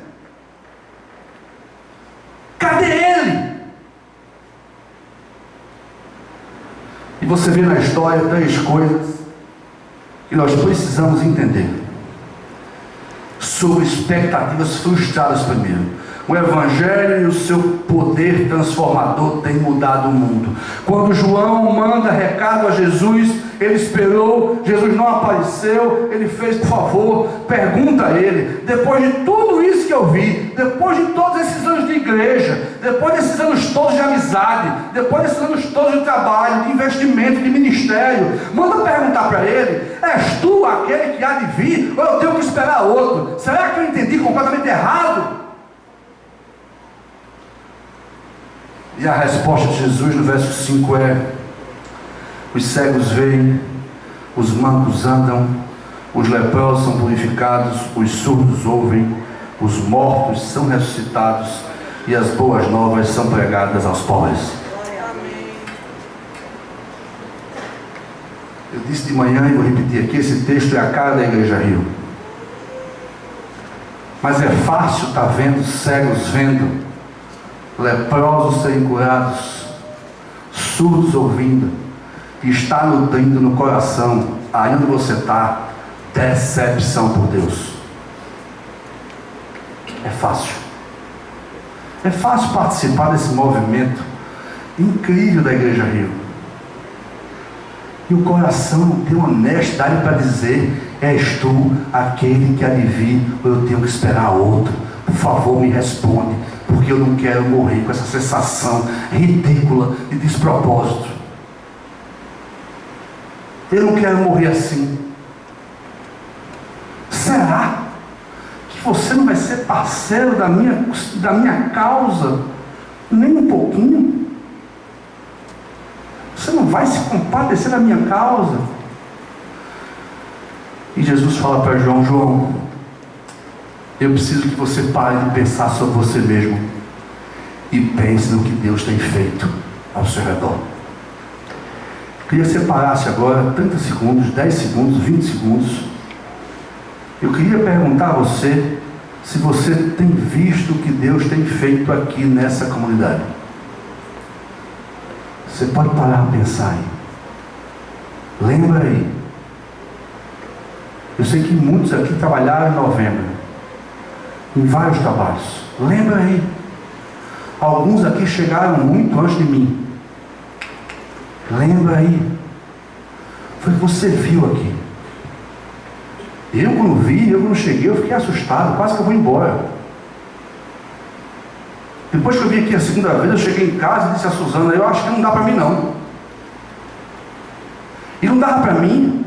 Cadê ele? E você vê na história 3 coisas que nós precisamos entender sobre expectativas frustradas. Primeiro, o Evangelho e o seu poder transformador tem mudado o mundo. Quando João manda recado a Jesus, ele esperou, Jesus não apareceu, ele fez: por favor, pergunta a ele. Depois de tudo isso que eu vi, depois de todos esses anos de igreja, depois desses anos todos de amizade, depois desses anos todos de trabalho, de investimento, de ministério, manda perguntar para ele: és tu aquele que há de vir, ou eu tenho que esperar outro? Será que eu entendi completamente errado? E a resposta de Jesus no verso 5 é: os cegos veem, os mancos andam, os leprosos são purificados, os surdos ouvem, os mortos são ressuscitados, e as boas novas são pregadas aos pobres. Eu disse de manhã e vou repetir aqui: esse texto é a cara da Igreja Rio. Mas é fácil estar vendo cegos vendo, leprosos serem curados, surdos ouvindo, e está nutrindo no coração, aí onde você está, decepção por Deus. É fácil. É fácil participar desse movimento incrível da Igreja Rio. E o coração não tem honestidade para dizer: és tu aquele que há de vir, ou eu tenho que esperar outro? Por favor, me responde, porque eu não quero morrer com essa sensação ridícula de despropósito. Eu não quero morrer assim. Será que você não vai ser parceiro da minha causa nem um pouquinho? Você não vai se compadecer da minha causa? E Jesus fala para João: João, eu preciso que você pare de pensar sobre você mesmo e pense no que Deus tem feito ao seu redor. Queria que você parasse agora 30 segundos, 10 segundos, 20 segundos. Eu queria perguntar a você se você tem visto o que Deus tem feito aqui nessa comunidade. Você pode parar para pensar aí. Lembra aí. Eu sei que muitos aqui trabalharam em novembro, em vários trabalhos. Lembra aí. Alguns aqui chegaram muito antes de mim. Lembra aí. Foi o que você viu aqui. Eu quando cheguei, eu fiquei assustado, quase que eu vou embora. Depois que eu vim aqui a segunda vez, eu cheguei em casa e disse a Suzana: eu acho que não dá para mim não. E não dava para mim,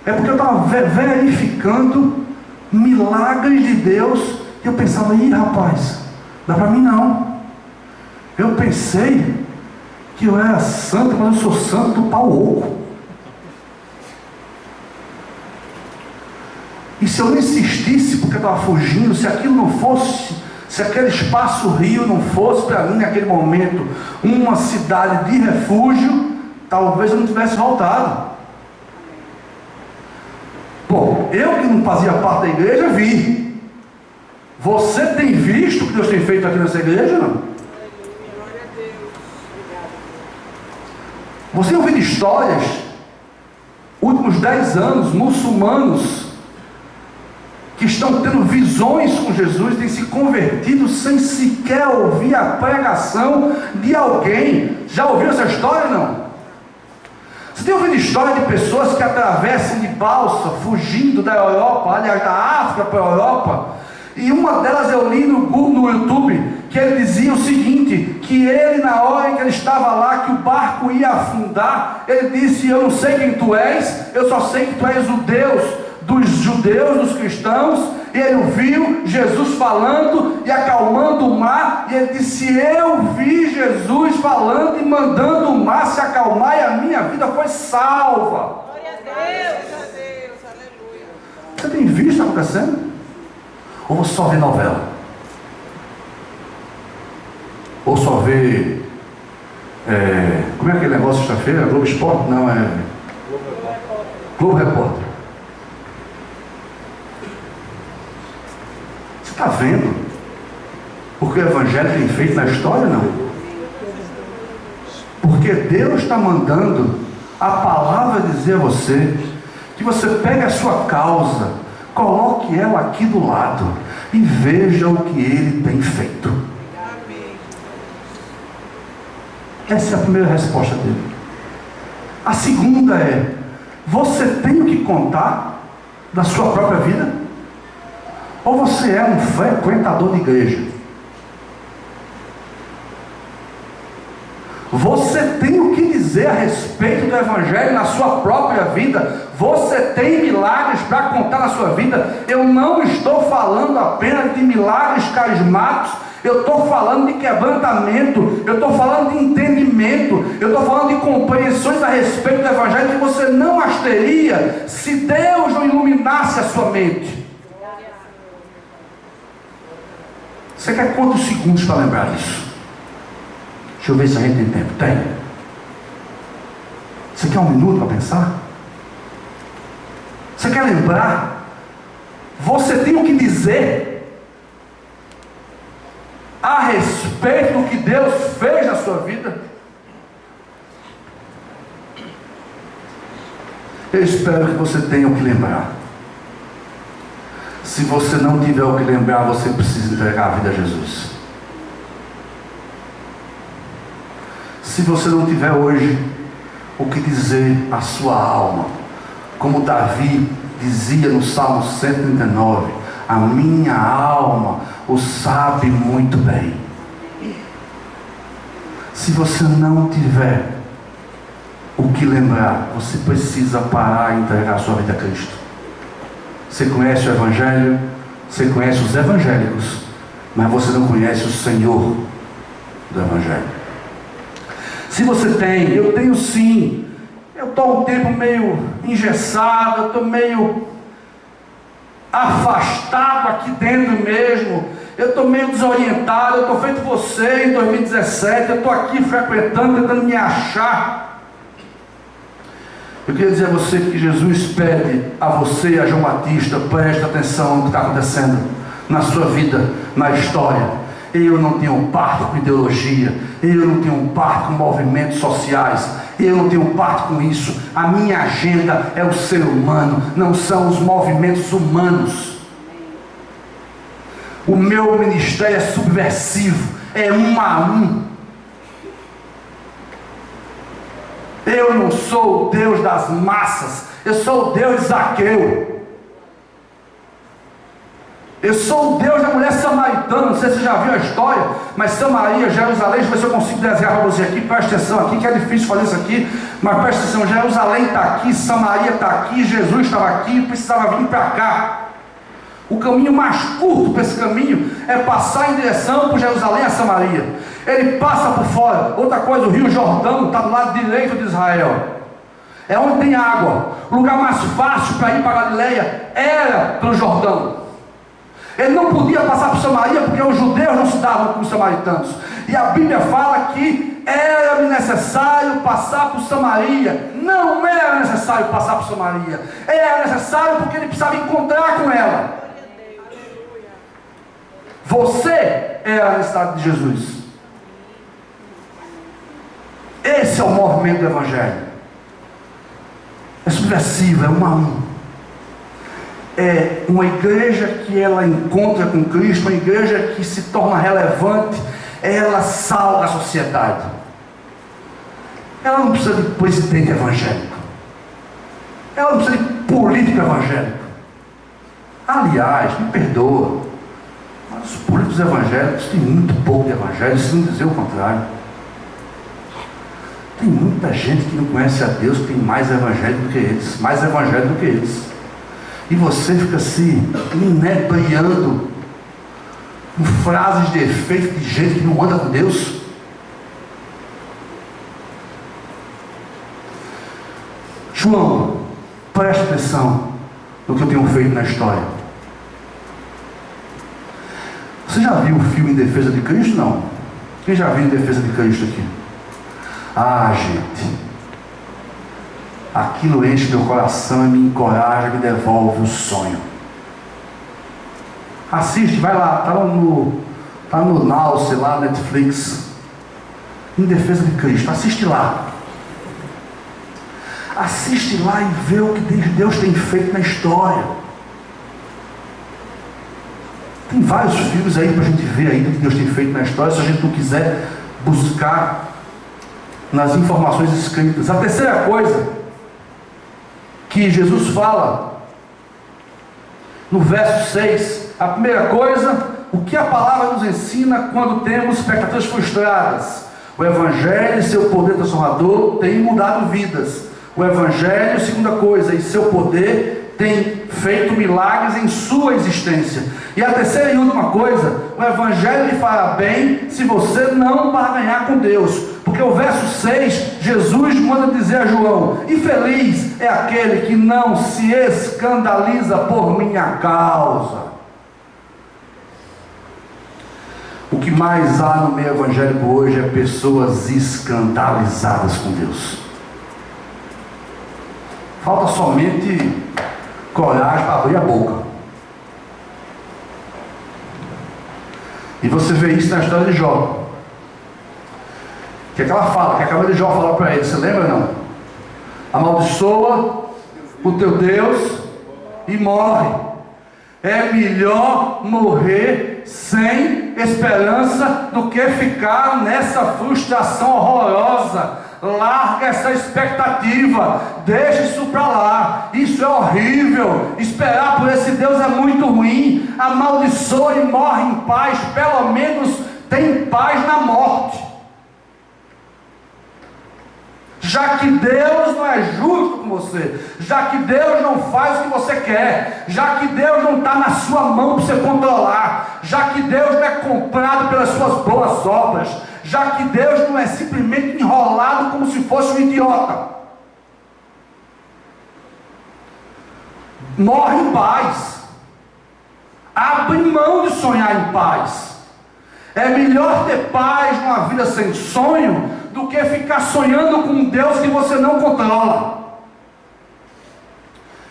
é porque eu estava verificando milagres de Deus, e eu pensava: ih, rapaz, dá para mim não. Eu pensei que eu era santo, mas eu sou santo do pau oco. E se eu não insistisse porque eu estava fugindo, se aquilo não fosse, se aquele espaço Rio não fosse para mim naquele momento uma cidade de refúgio, talvez eu não tivesse voltado. Bom, eu que não fazia parte da igreja vi. Você tem visto o que Deus tem feito aqui nessa igreja, não? Você tem ouvido histórias, últimos 10 anos, muçulmanos que estão tendo visões com Jesus, têm se convertido sem sequer ouvir a pregação de alguém. Já ouviu essa história, não? Você tem ouvido história de pessoas que atravessam de balsa, fugindo da Europa, aliás, da África para a Europa, e uma delas eu li no YouTube, que ele dizia o seguinte, que ele, na hora em que ele estava lá, que o barco ia afundar, ele disse: eu não sei quem tu és, eu só sei que tu és o Deus dos judeus, dos cristãos. E ele viu Jesus falando e acalmando o mar, e ele disse: eu vi Jesus falando e mandando o mar se acalmar, e a minha vida foi salva. Glória a Deus, aleluia. Você tem visto acontecendo? Ou você só vê novela? Ou só vê... como é aquele negócio sexta-feira? Globo Esporte? Não, é... Globo Repórter. Você está vendo o que o Evangelho tem feito na história? Não. Porque Deus está mandando a palavra dizer a você que você pegue a sua causa, coloque ela aqui do lado e veja o que Ele tem feito. Essa é a primeira resposta dele. A segunda é: você tem o que contar da sua própria vida? Ou você é um frequentador de igreja? Você tem o que dizer a respeito do Evangelho na sua própria vida? Você tem milagres para contar na sua vida? Eu não estou falando apenas de milagres carismáticos, eu estou falando de quebrantamento, eu estou falando de entendimento, eu estou falando de compreensões a respeito do Evangelho que você não as teria se Deus não iluminasse a sua mente. Você quer quantos segundos para lembrar disso? Deixa eu ver se a gente tem tempo. Tem. Você quer um minuto para pensar? Você quer lembrar? Você tem o que dizer a respeito do que Deus fez na sua vida? Eu espero que você tenha o que lembrar. Se você não tiver o que lembrar, você precisa entregar a vida a Jesus. Se você não tiver hoje o que dizer à sua alma, como Davi dizia no Salmo 139, a minha alma o sabe muito bem. Se você não tiver o que lembrar, você precisa parar e entregar a sua vida a Cristo. Você conhece o Evangelho, você conhece os evangélicos, mas você não conhece o Senhor do Evangelho. Se você tem, eu tenho sim. Eu estou um tempo meio engessado, eu estou meio afastado aqui dentro mesmo. Eu estou meio desorientado, eu estou feito você em 2017, eu estou aqui frequentando, tentando me achar. Eu queria dizer a você que Jesus pede a você e a João Batista: preste atenção no que está acontecendo na sua vida, na história. Eu não tenho parte com ideologia, eu não tenho parte com movimentos sociais, eu não tenho parte com isso. A minha agenda é o ser humano, não são os movimentos humanos. O meu ministério é subversivo, é 1 a 1. Eu não sou o Deus das massas, eu sou o Deus de Zaqueu. Eu sou o Deus da mulher samaritana. Não sei se você já viu a história, mas Samaria, Jerusalém, deixa eu ver se eu consigo desenhar para você aqui. Presta atenção aqui, que é difícil fazer isso aqui, mas presta atenção. Jerusalém está aqui, Samaria está aqui, Jesus estava aqui, precisava vir para cá. O caminho mais curto para esse caminho é passar em direção por Jerusalém a Samaria. Ele passa por fora. Outra coisa, o rio Jordão está do lado direito de Israel, é onde tem água. O lugar mais fácil para ir para a Galileia era pelo Jordão. Ele não podia passar por Samaria porque os judeus não se davam com os samaritanos. E a Bíblia fala que era necessário passar por Samaria. Não era necessário passar por Samaria. Era necessário porque ele precisava encontrar com ela. Você era a necessidade de Jesus. Esse é o movimento do Evangelho. É subversivo, é 1 a 1. É uma igreja que ela encontra com Cristo, uma igreja que se torna relevante, ela salva a sociedade. Ela não precisa de presidente evangélico, ela não precisa de político evangélico. Aliás, me perdoa, mas os políticos evangélicos têm muito pouco de evangelho, se não dizer o contrário. Tem muita gente que não conhece a Deus, que tem mais evangelho do que eles, mais evangelho do que eles. E você fica se inebriando com frases de efeito de gente que não anda com Deus. João, preste atenção no que eu tenho feito na história. Você já viu o filme Em Defesa de Cristo? Não. Quem já viu Em Defesa de Cristo aqui? Ah, gente, aquilo enche meu coração e me encoraja, me devolve o sonho. Assiste, vai lá, tá no Now, sei lá, Netflix. Em Defesa de Cristo, assiste lá. Assiste lá e vê o que Deus tem feito na história. Tem vários filmes aí para a gente ver aí o que Deus tem feito na história, se a gente não quiser buscar nas informações escritas. A terceira coisa que Jesus fala no verso 6, a primeira coisa, o que a palavra nos ensina quando temos expectativas frustradas. O Evangelho e seu poder transformador têm mudado vidas. O Evangelho, segunda coisa, e seu poder tem feito milagres em sua existência. E a terceira e última coisa, o Evangelho lhe fará bem se você não barganhar com Deus. Porque o verso 6, Jesus manda dizer a João: e feliz é aquele que não se escandaliza por minha causa. O que mais há no meio evangélico hoje é pessoas escandalizadas com Deus. Falta somente coragem para abrir a boca. E você vê isso na história de Jó. Que aquela fala, que acabou de Jó falar para ele, você lembra não? Amaldiçoa o teu Deus e morre. É melhor morrer sem esperança do que ficar nessa frustração horrorosa. Larga essa expectativa, deixa isso para lá. Isso é horrível. Esperar por esse Deus é muito ruim. Amaldiçoa e morre em paz. Pelo menos tem paz na morte. Já que Deus não é justo com você, já que Deus não faz o que você quer, já que Deus não está na sua mão para você controlar, já que Deus não é comprado pelas suas boas obras, já que Deus não é simplesmente enrolado como se fosse um idiota. Morre em paz. Abre mão de sonhar em paz. É melhor ter paz numa vida sem sonho do que ficar sonhando com um Deus que você não controla.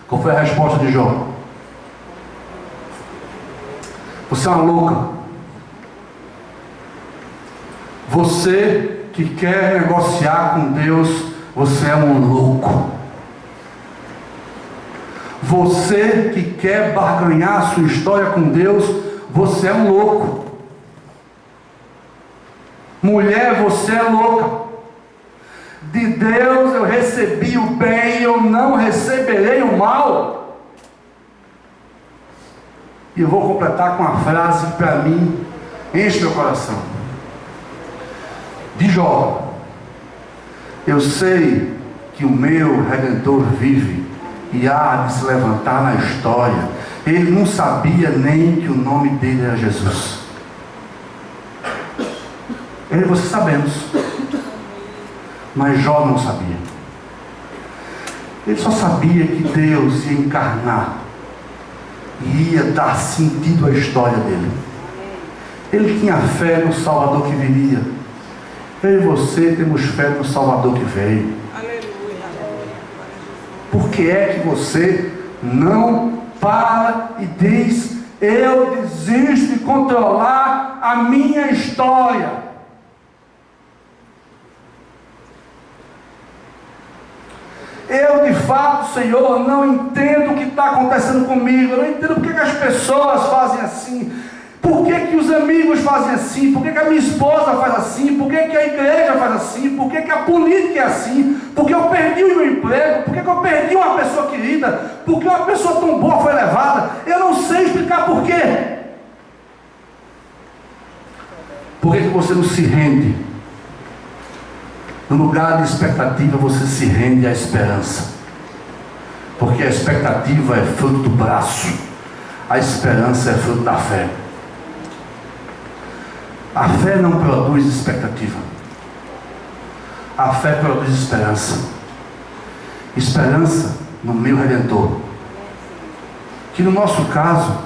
Qual foi a resposta de Jó? Você é uma louca. Você que quer negociar com Deus, você é um louco. Você que quer barganhar a sua história com Deus, você é um louco. Mulher, você é louca. De Deus eu recebi o bem, eu não receberei o mal. E eu vou completar com uma frase que para mim enche meu coração. De Jó: eu sei que o meu Redentor vive e há de se levantar na história. Ele não sabia nem que o nome dele era Jesus. Eu e você sabemos, mas Jó não sabia. Ele só sabia que Deus ia encarnar e ia dar sentido à história dele. Ele tinha fé no Salvador que viria. Eu e você temos fé no Salvador que veio. Por que é que você não para e diz: eu desisto de controlar a minha história? Eu de fato, Senhor, não entendo o que está acontecendo comigo. Eu não entendo porque que as pessoas fazem assim. Por que que os amigos fazem assim? Por que que a minha esposa faz assim? Por que que a igreja faz assim? Por que que a política é assim? Por que eu perdi o meu emprego? Por que que eu perdi uma pessoa querida? Por que uma pessoa tão boa foi levada? Eu não sei explicar por quê. Por que que você não se rende? No lugar de expectativa, você se rende à esperança. Porque a expectativa é fruto do braço, a esperança é fruto da fé. A fé não produz expectativa. A fé produz esperança. Esperança no meu Redentor. Que no nosso caso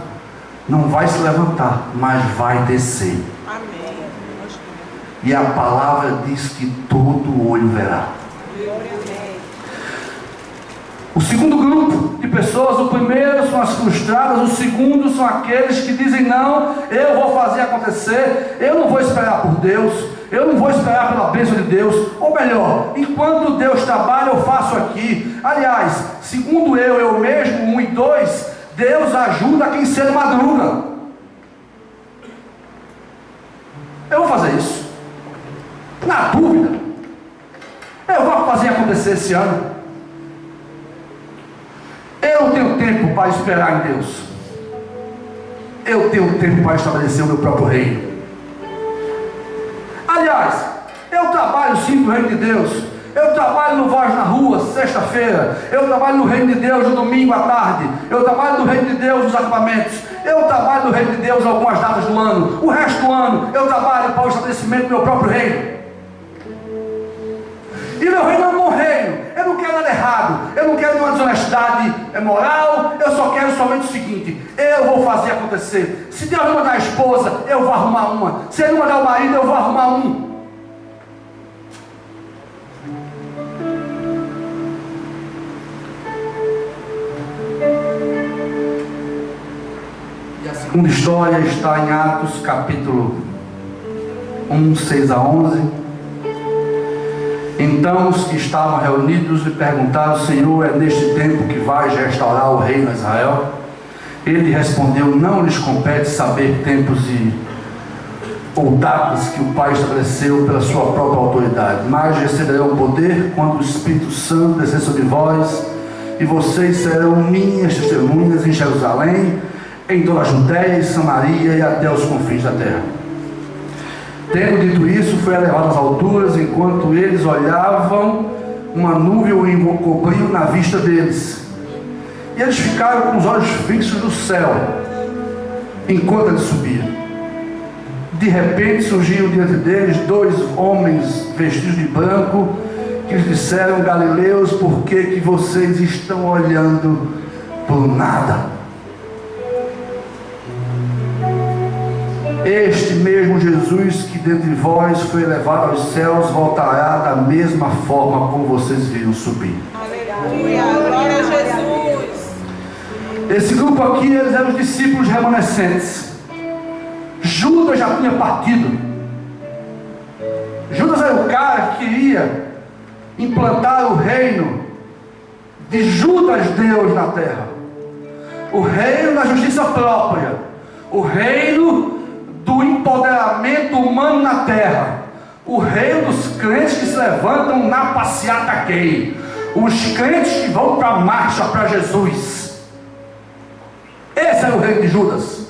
não vai se levantar, mas vai descer. Amém. E a palavra diz que todo olho verá. O segundo grupo de pessoas, o primeiro são as frustradas, o segundo são aqueles que dizem: não, eu vou fazer acontecer, eu não vou esperar por Deus, eu não vou esperar pela bênção de Deus, ou melhor, enquanto Deus trabalha, eu faço aqui. Aliás, segundo eu mesmo, 1 e 2, Deus ajuda quem cedo madruga. Eu vou fazer isso, na dúvida, eu vou fazer acontecer esse ano. Eu não tenho tempo para esperar em Deus. Eu tenho tempo para estabelecer o meu próprio reino. Aliás, eu trabalho sim no reino de Deus. Eu trabalho no Voz na Rua, sexta-feira. Eu trabalho no reino de Deus no domingo à tarde. Eu trabalho no reino de Deus nos acampamentos. Eu trabalho no reino de Deus algumas datas do ano. O resto do ano eu trabalho para o estabelecimento do meu próprio reino. E meu reino é um bom reino. Eu não quero nada errado. Eu não quero nenhuma desonestidade moral. Eu só quero somente o seguinte: eu vou fazer acontecer. Se Deus não mandar a esposa, eu vou arrumar uma. Se Ele não mandar o marido, eu vou arrumar um. E a segunda história está em Atos capítulo 1, 6 a 11. Então os que estavam reunidos lhe perguntaram: Senhor, é neste tempo que vais restaurar o reino a Israel? Ele respondeu: não lhes compete saber tempos ou datas que o Pai estabeleceu pela sua própria autoridade, mas receberão poder quando o Espírito Santo descer sobre vós, e vocês serão minhas testemunhas em Jerusalém, em toda a Judéia e Samaria e até os confins da terra. Tendo dito isso, foi elevado às alturas. Enquanto eles olhavam, uma nuvem o encobriu na vista deles, e eles ficaram com os olhos fixos no céu enquanto ele subia. De repente surgiram diante deles 2 homens vestidos de branco, que lhes disseram: Galileus, por que vocês estão olhando por nada? Este mesmo Jesus que dentre vós foi elevado aos céus voltará da mesma forma como vocês viram subir. Aleluia, glória a Jesus. Esse grupo aqui, eles eram os discípulos remanescentes. Judas já tinha partido. Judas era o cara que queria implantar o reino de Judas Deus na terra, o reino da justiça própria, o reino do empoderamento humano na terra, o reino dos crentes que se levantam na passeata gay, os crentes que vão para a marcha para Jesus. Esse é o reino de Judas.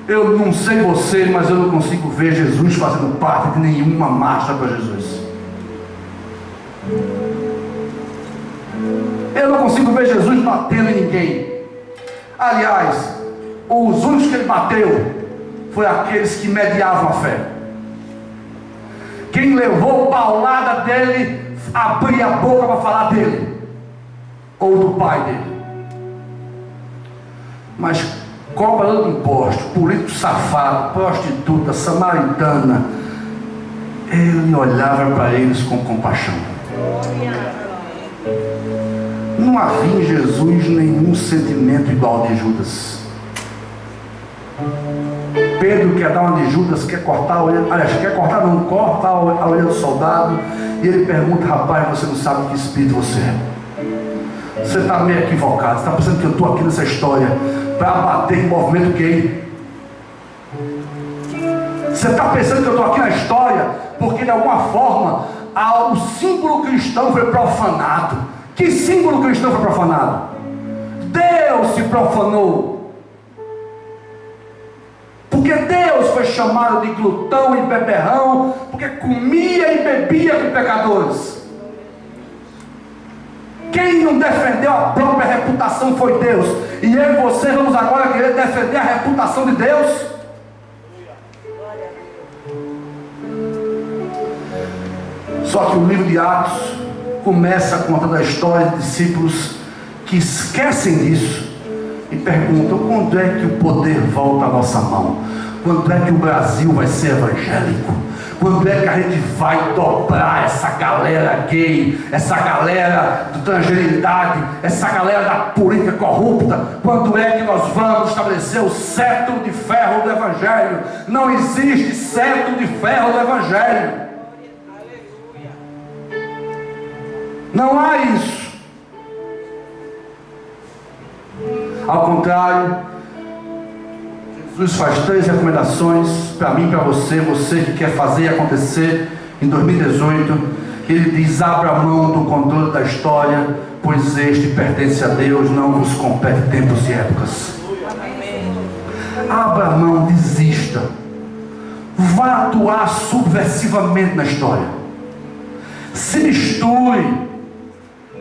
Eu não sei você, mas eu não consigo ver Jesus fazendo parte de nenhuma marcha para Jesus. Eu não consigo ver Jesus batendo em ninguém. Aliás, os únicos que ele bateu foi aqueles que mediavam a fé. Quem levou paulada dele, abria a boca para falar dele ou do pai dele. Mas cobrador de impostos, político safado, prostituta, samaritana, ele olhava para eles com compaixão. Não havia em Jesus nenhum sentimento igual de Judas. Pedro quer dar uma de Judas, quer cortar a orelha, aliás, quer cortar não, corta a orelha do soldado, e ele pergunta: rapaz, você não sabe que espírito você é? Você está meio equivocado, você está pensando que eu estou aqui nessa história para bater em movimento gay? Você está pensando que eu estou aqui na história porque de alguma forma o símbolo cristão foi profanado? Que símbolo cristão foi profanado? Deus se profanou. Porque Deus foi chamado de glutão e beberrão, porque comia e bebia com pecadores. Quem não defendeu a própria reputação foi Deus. E eu e você vamos agora querer defender a reputação de Deus? Só que o livro de Atos começa contando a história de discípulos que esquecem disso e perguntam: quando é que o poder volta à nossa mão? Quando é que o Brasil vai ser evangélico? Quando é que a gente vai dobrar essa galera gay, essa galera de transgeneridade, essa galera da política corrupta? Quando é que nós vamos estabelecer o cetro de ferro do Evangelho? Não existe cetro de ferro do Evangelho. Não há isso. Ao contrário, Jesus faz 3 recomendações para mim e para você, você que quer fazer acontecer em 2018. Ele diz: abra mão do controle da história, pois este pertence a Deus, não vos compete tempos e épocas. Abra mão, desista. Vá atuar subversivamente na história. Se misture.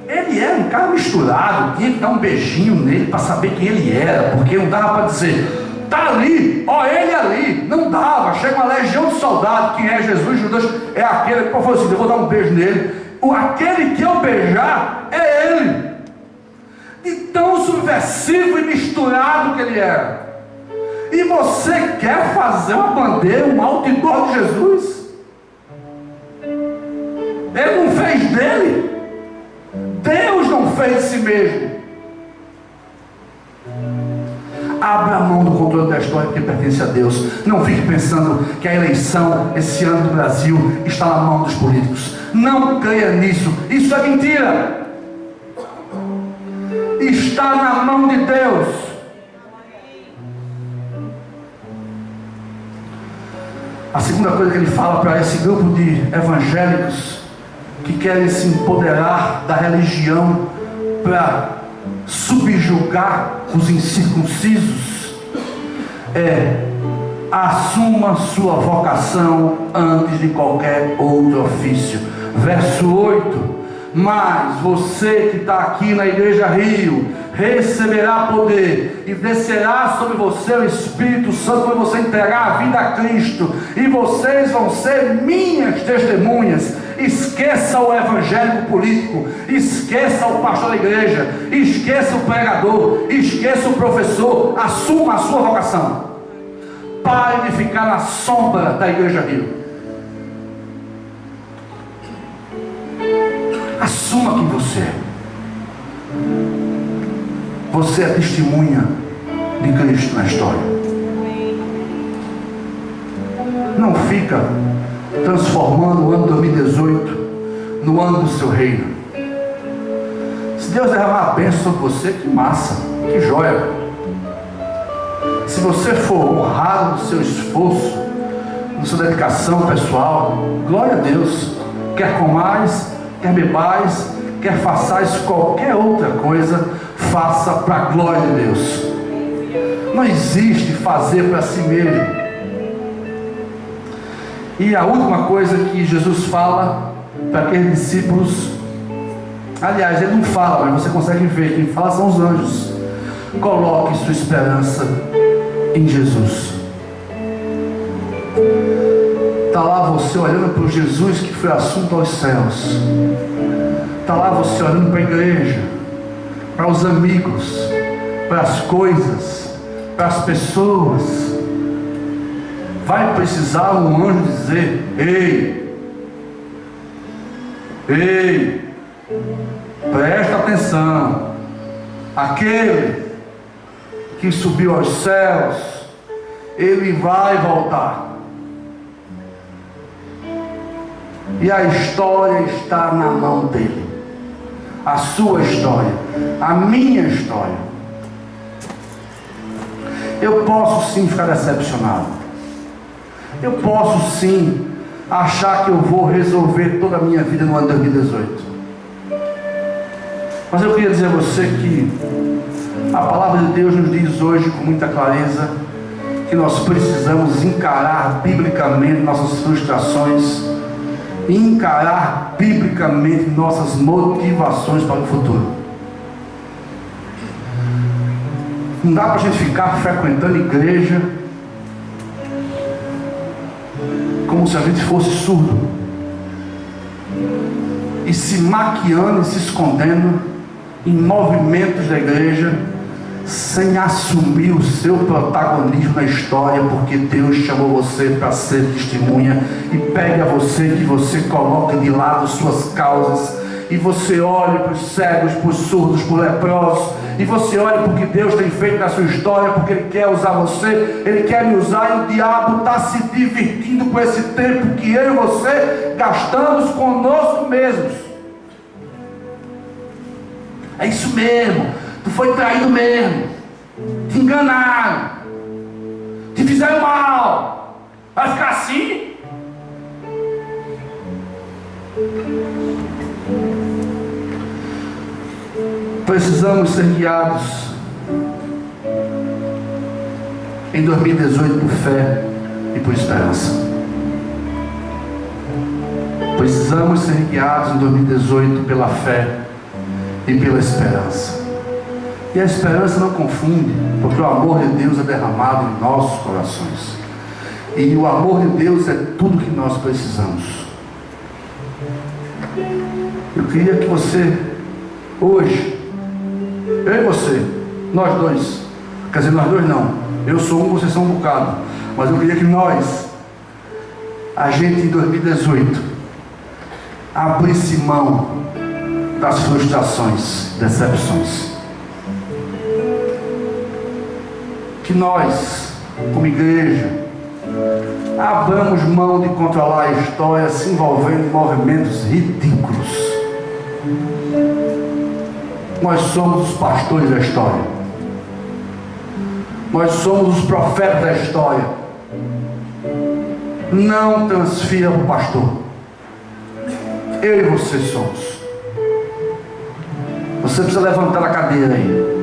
Ele era um cara misturado, tinha que dar um beijinho nele para saber quem ele era, porque não dava para dizer: está ali, ó, ele ali. Não dava. Chega uma legião de soldados. Quem é Jesus? Judas é aquele que falou assim: eu vou dar um beijo nele. Aquele que eu beijar é ele. De tão subversivo e misturado que ele era. E você quer fazer uma bandeira, um outdoor de Jesus? Ele não fez dele. Deus não fez de si mesmo. Abra a mão do controle da história que pertence a Deus. Não fique pensando que a eleição esse ano do Brasil está na mão dos políticos. Não creia nisso. Isso é mentira. Está na mão de Deus. A segunda coisa que ele fala para esse grupo de evangélicos que querem se empoderar da religião para subjugar os incircuncisos é: assuma sua vocação antes de qualquer outro ofício. Verso 8: mas você que está aqui na Igreja Rio receberá poder e descerá sobre você o Espírito Santo para você entregar a vida a Cristo, e vocês vão ser minhas testemunhas. Esqueça o evangélico político, esqueça o pastor da igreja, esqueça o pregador, esqueça o professor. Assuma a sua vocação. Pare de ficar na sombra da Igreja Rio. Assuma quem você é. Você é testemunha de Cristo na história. Não fica transformando o ano 2018 no ano do seu reino. Se Deus derramar a bênção sobre você, que massa, que joia. Se você for honrado no seu esforço, na sua dedicação pessoal, glória a Deus. Quer comais, quer bebais, quer façais qualquer outra coisa, faça para a glória de Deus. Não existe fazer para si mesmo. E a última coisa que Jesus fala para aqueles discípulos, aliás, ele não fala, mas você consegue ver, quem fala são os anjos: coloque sua esperança em Jesus. Está lá você olhando para o Jesus que foi assunto aos céus. Está lá você olhando para a igreja, para os amigos, para as coisas, para as pessoas. Vai precisar um anjo dizer: ei, presta atenção, aquele que subiu aos céus, ele vai voltar. E a história está na mão dele. A sua história, a minha história. Eu posso sim ficar decepcionado. Eu posso sim achar que eu vou resolver toda a minha vida no ano 2018. Mas eu queria dizer a você que a palavra de Deus nos diz hoje com muita clareza que nós precisamos encarar biblicamente nossas frustrações, encarar biblicamente nossas motivações para o futuro. Não dá para a gente ficar frequentando igreja como se a gente fosse surdo e se maquiando e se escondendo em movimentos da igreja, sem assumir o seu protagonismo na história, porque Deus chamou você para ser testemunha, e pede a você que você coloque de lado suas causas, e você olhe para os cegos, para os surdos, para os leprosos, e você olhe para o que Deus tem feito na sua história, porque Ele quer usar você, Ele quer me usar, e o diabo está se divertindo com esse tempo que eu e você gastamos conosco mesmos. É isso mesmo, tu foi traído mesmo, te enganaram, te fizeram mal, vai ficar assim? Precisamos ser guiados em 2018 por fé e por esperança. Precisamos ser guiados em 2018 pela fé e pela esperança. E a esperança não confunde, porque o amor de Deus é derramado em nossos corações. E o amor de Deus é tudo que nós precisamos. Eu queria que você, hoje, eu e você, nós dois, quer dizer, nós dois não, eu sou um, vocês são um bocado, mas eu queria que nós, a gente em 2018, abrisse mão das frustrações, decepções. Que nós, como igreja, abramos mão de controlar a história se envolvendo em movimentos ridículos. Nós somos os pastores da história. Nós somos os profetas da história. Não transfira para o pastor. Eu e você somos. Você precisa levantar a cadeira aí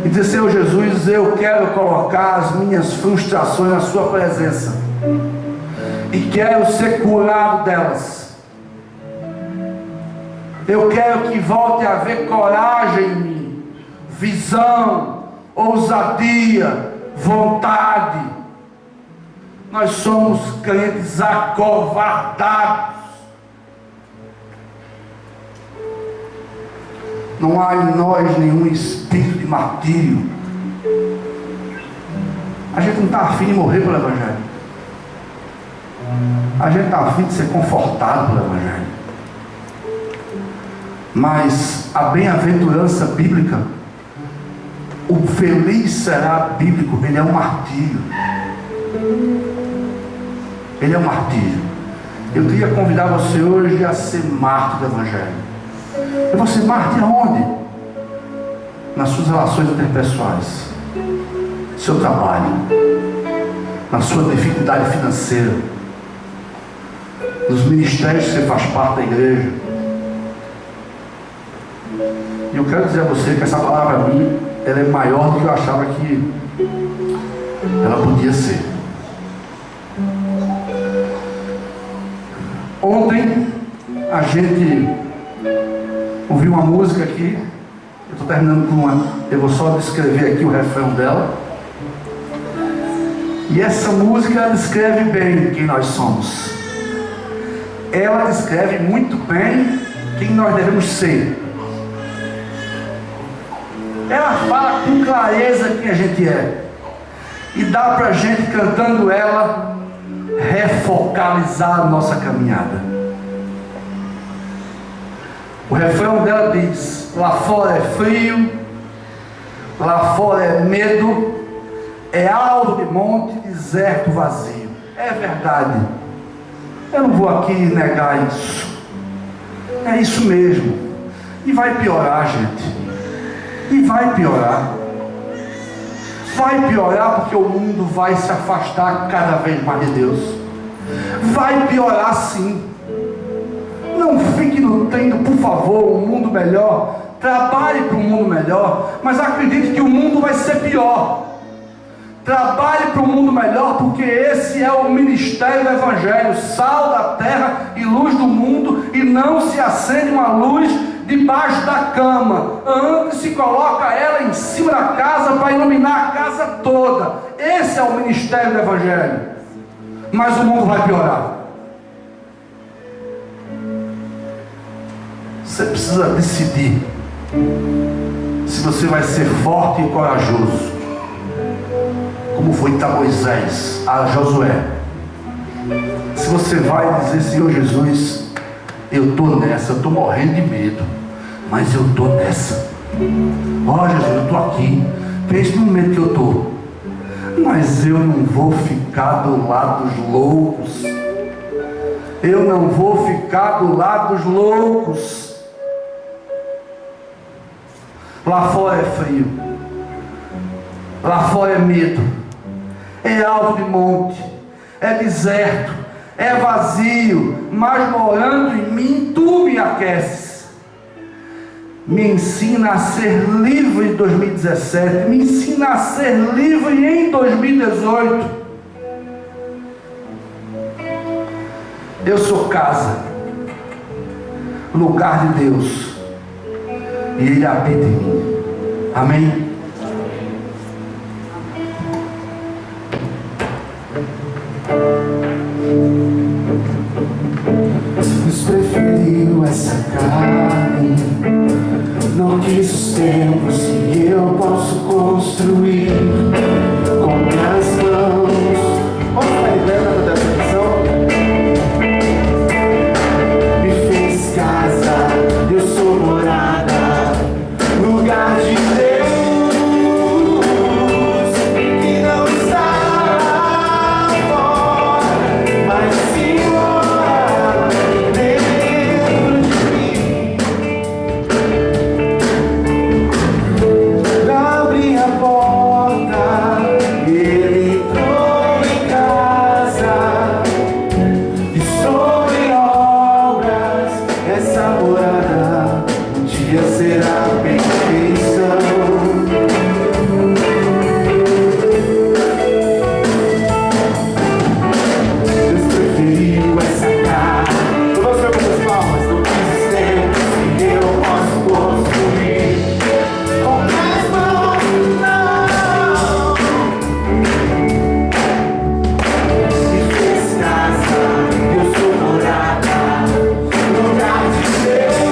e dizer: Senhor Jesus, eu quero colocar as minhas frustrações na sua presença e quero ser curado delas. Eu quero que volte a haver coragem em mim, visão, ousadia, vontade. Nós somos crentes acovardados. Não há em nós nenhum espírito de martírio. A gente não está afim de morrer pelo Evangelho. A gente está afim de ser confortado pelo Evangelho. Mas a bem-aventurança bíblica, o feliz será bíblico, ele é um martírio. Ele é um martírio. Eu queria convidar você hoje a ser mártir do Evangelho. E você mártir aonde? Nas suas relações interpessoais, no seu trabalho, na sua dificuldade financeira, nos ministérios que você faz parte da igreja. E eu quero dizer a você que essa palavra para mim, ela é maior do que eu achava que ela podia ser. Ontem a gente ouviu uma música aqui. Eu estou terminando com uma. Eu vou só descrever aqui o refrão dela. E essa música descreve bem quem nós somos. Ela descreve muito bem quem nós devemos ser. Ela fala com clareza quem a gente é. E dá para a gente, cantando ela, refocalizar a nossa caminhada. O refrão dela diz: lá fora é frio, lá fora é medo, é alto de monte, deserto vazio. É verdade. Eu não vou aqui negar isso. É isso mesmo. E vai piorar, gente. E vai piorar. Vai piorar porque o mundo vai se afastar cada vez mais de Deus. Vai piorar sim. Não fique lutando, por favor, um mundo melhor. Trabalhe para um mundo melhor, mas acredite que o mundo vai ser pior. Trabalhe para um mundo melhor, porque esse é o ministério do Evangelho, sal da terra e luz do mundo. E não se acende uma luz debaixo da cama, antes se coloca ela em cima da casa para iluminar a casa toda. Esse é o ministério do Evangelho. Mas o mundo vai piorar. Você precisa decidir se você vai ser forte e corajoso, como foi para Moisés, a Josué. Se você vai dizer: Senhor Jesus, eu estou nessa, eu estou morrendo de medo, mas eu estou nessa. Ó Jesus, eu estou aqui, pense no momento que eu estou, mas eu não vou ficar do lado dos loucos. Eu não vou ficar do lado dos loucos. Lá fora é frio, lá fora é medo, é alto de monte, é deserto, é vazio, mas morando em mim tu me aqueces. Me ensina a ser livre em 2017, me ensina a ser livre em 2018. Eu sou casa, lugar de Deus, e Ele habita em mim. Amém? Deus preferiu essa carne, não quis os tempos que eu posso construir com minhas mãos. Vamos para a liberta dessa canção? Me fez casa, eu sou morada, lugar de Deus, que não está fora, mas sim mora dentro de mim. Abri a porta, ele entrou em casa, e sobre obras essa morada um dia será perfeição. Deus preferiu essa carne. Vamos ver com as palmas. Não quis os tempos que eu posso construir com minhas mãos, não. Me fez casa, eu sou morada, lugar de Deus,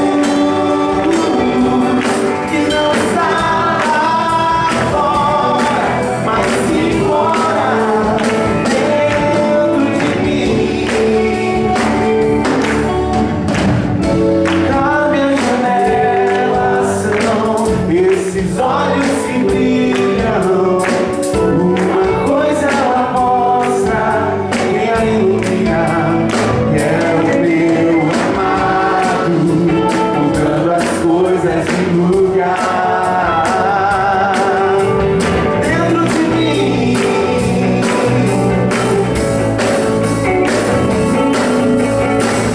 que não está lá fora, mas sim mora dentro de mim. Na minha janela são esses olhos que brilham. Uma coisa ela mostra, quem a ilumina, que é o meu amado, mudando as coisas de lugar. Dentro de mim,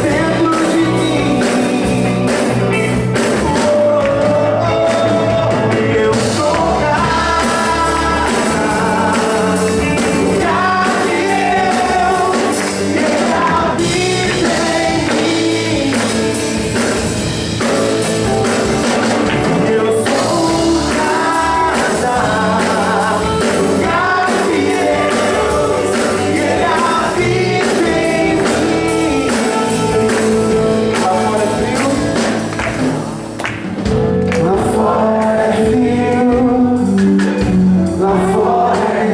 dentro de mim, eu sou casa, lugar de Deus, e Ele habita em mim. Eu sou casa, lugar de Deus, e Ele habita em mim. Lá fora é frio, lá fora é frio, lá fora é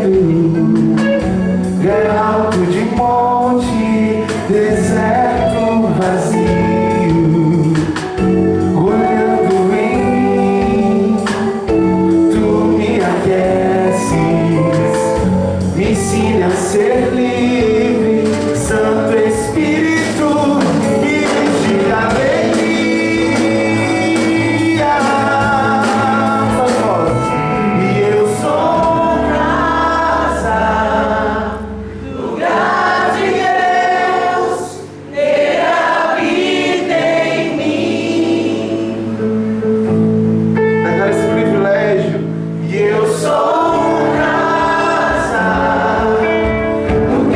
medo, é alto de monte, deserto vazio. Olhando em mim, tu me aqueces, me ensina a ser livre, Santo Espírito, e de alegria. E eu sou casa, lugar de Deus, Ele habita em mim. Pegar esse privilégio, e eu sou casa, lugar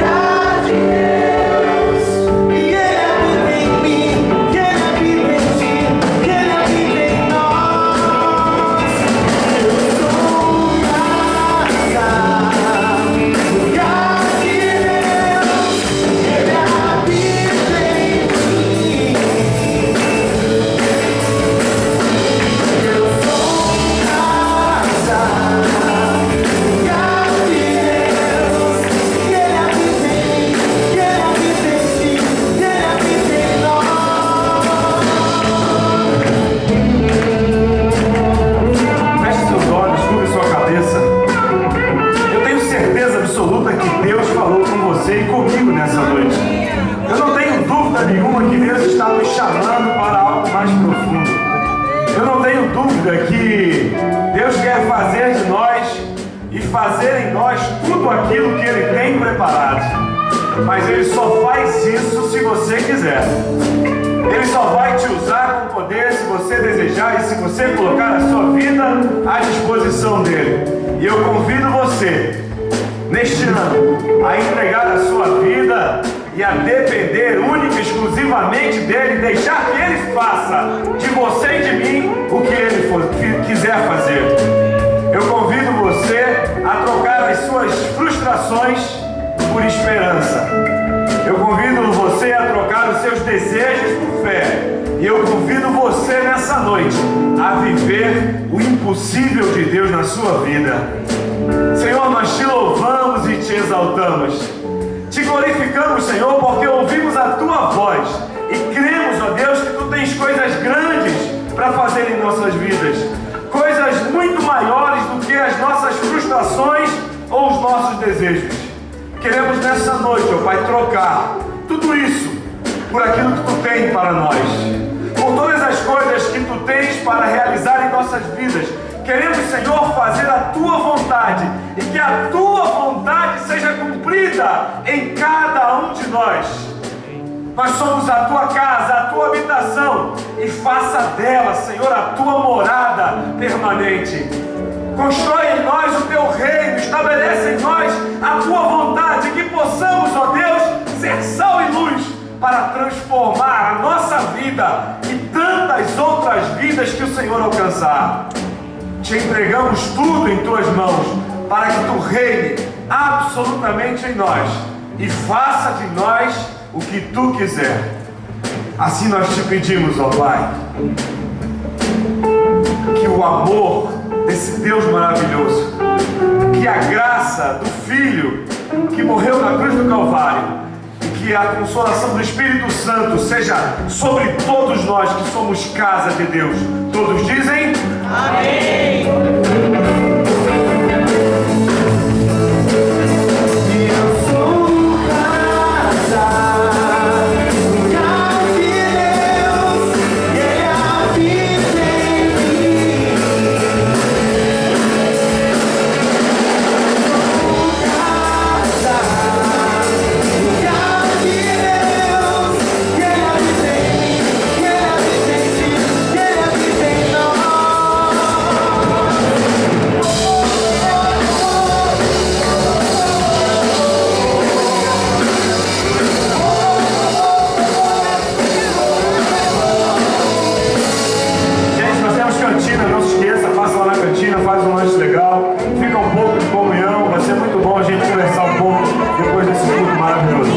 fazer em nós tudo aquilo que Ele tem preparado. Mas Ele só faz isso se você quiser. Ele só vai te usar com poder se você desejar e se você colocar a sua vida à disposição dele. E eu convido você, neste ano, a entregar a sua vida e a depender única e exclusivamente dele, deixar que ele faça de você e de mim o que ele quiser fazer. Eu convido você a trocar as suas frustrações por esperança. Eu convido você a trocar os seus desejos por fé. E eu convido você nessa noite a viver o impossível de Deus na sua vida. Senhor, nós te louvamos e te exaltamos. Te glorificamos, Senhor, porque ouvimos a tua voz e cremos, ó Deus, que tu tens coisas grandes para fazer em nossas vidas. Coisas muito maiores do que as nossas frustrações ou os nossos desejos. Queremos nessa noite, ó Pai, trocar tudo isso por aquilo que tu tens para nós, por todas as coisas que tu tens para realizar em nossas vidas. Queremos, Senhor, fazer a tua vontade e que a tua vontade seja cumprida em cada um de nós. Nós somos a tua casa, a tua habitação, e faça dela, Senhor, a tua morada permanente. Constrói em nós o teu reino, estabelece em nós a tua vontade, que possamos, ó Deus, ser sal e luz para transformar a nossa vida e tantas outras vidas que o Senhor alcançar. Te entregamos tudo em tuas mãos, para que tu reine absolutamente em nós e faça de nós o que tu quiser. Assim nós te pedimos, ó Pai, que o amor desse Deus maravilhoso, que a graça do Filho que morreu na cruz do Calvário, e que a consolação do Espírito Santo seja sobre todos nós que somos casa de Deus. Todos dizem amém. Faz um lanche legal, fica um pouco de comunhão, vai ser muito bom a gente conversar um pouco depois desse culto maravilhoso.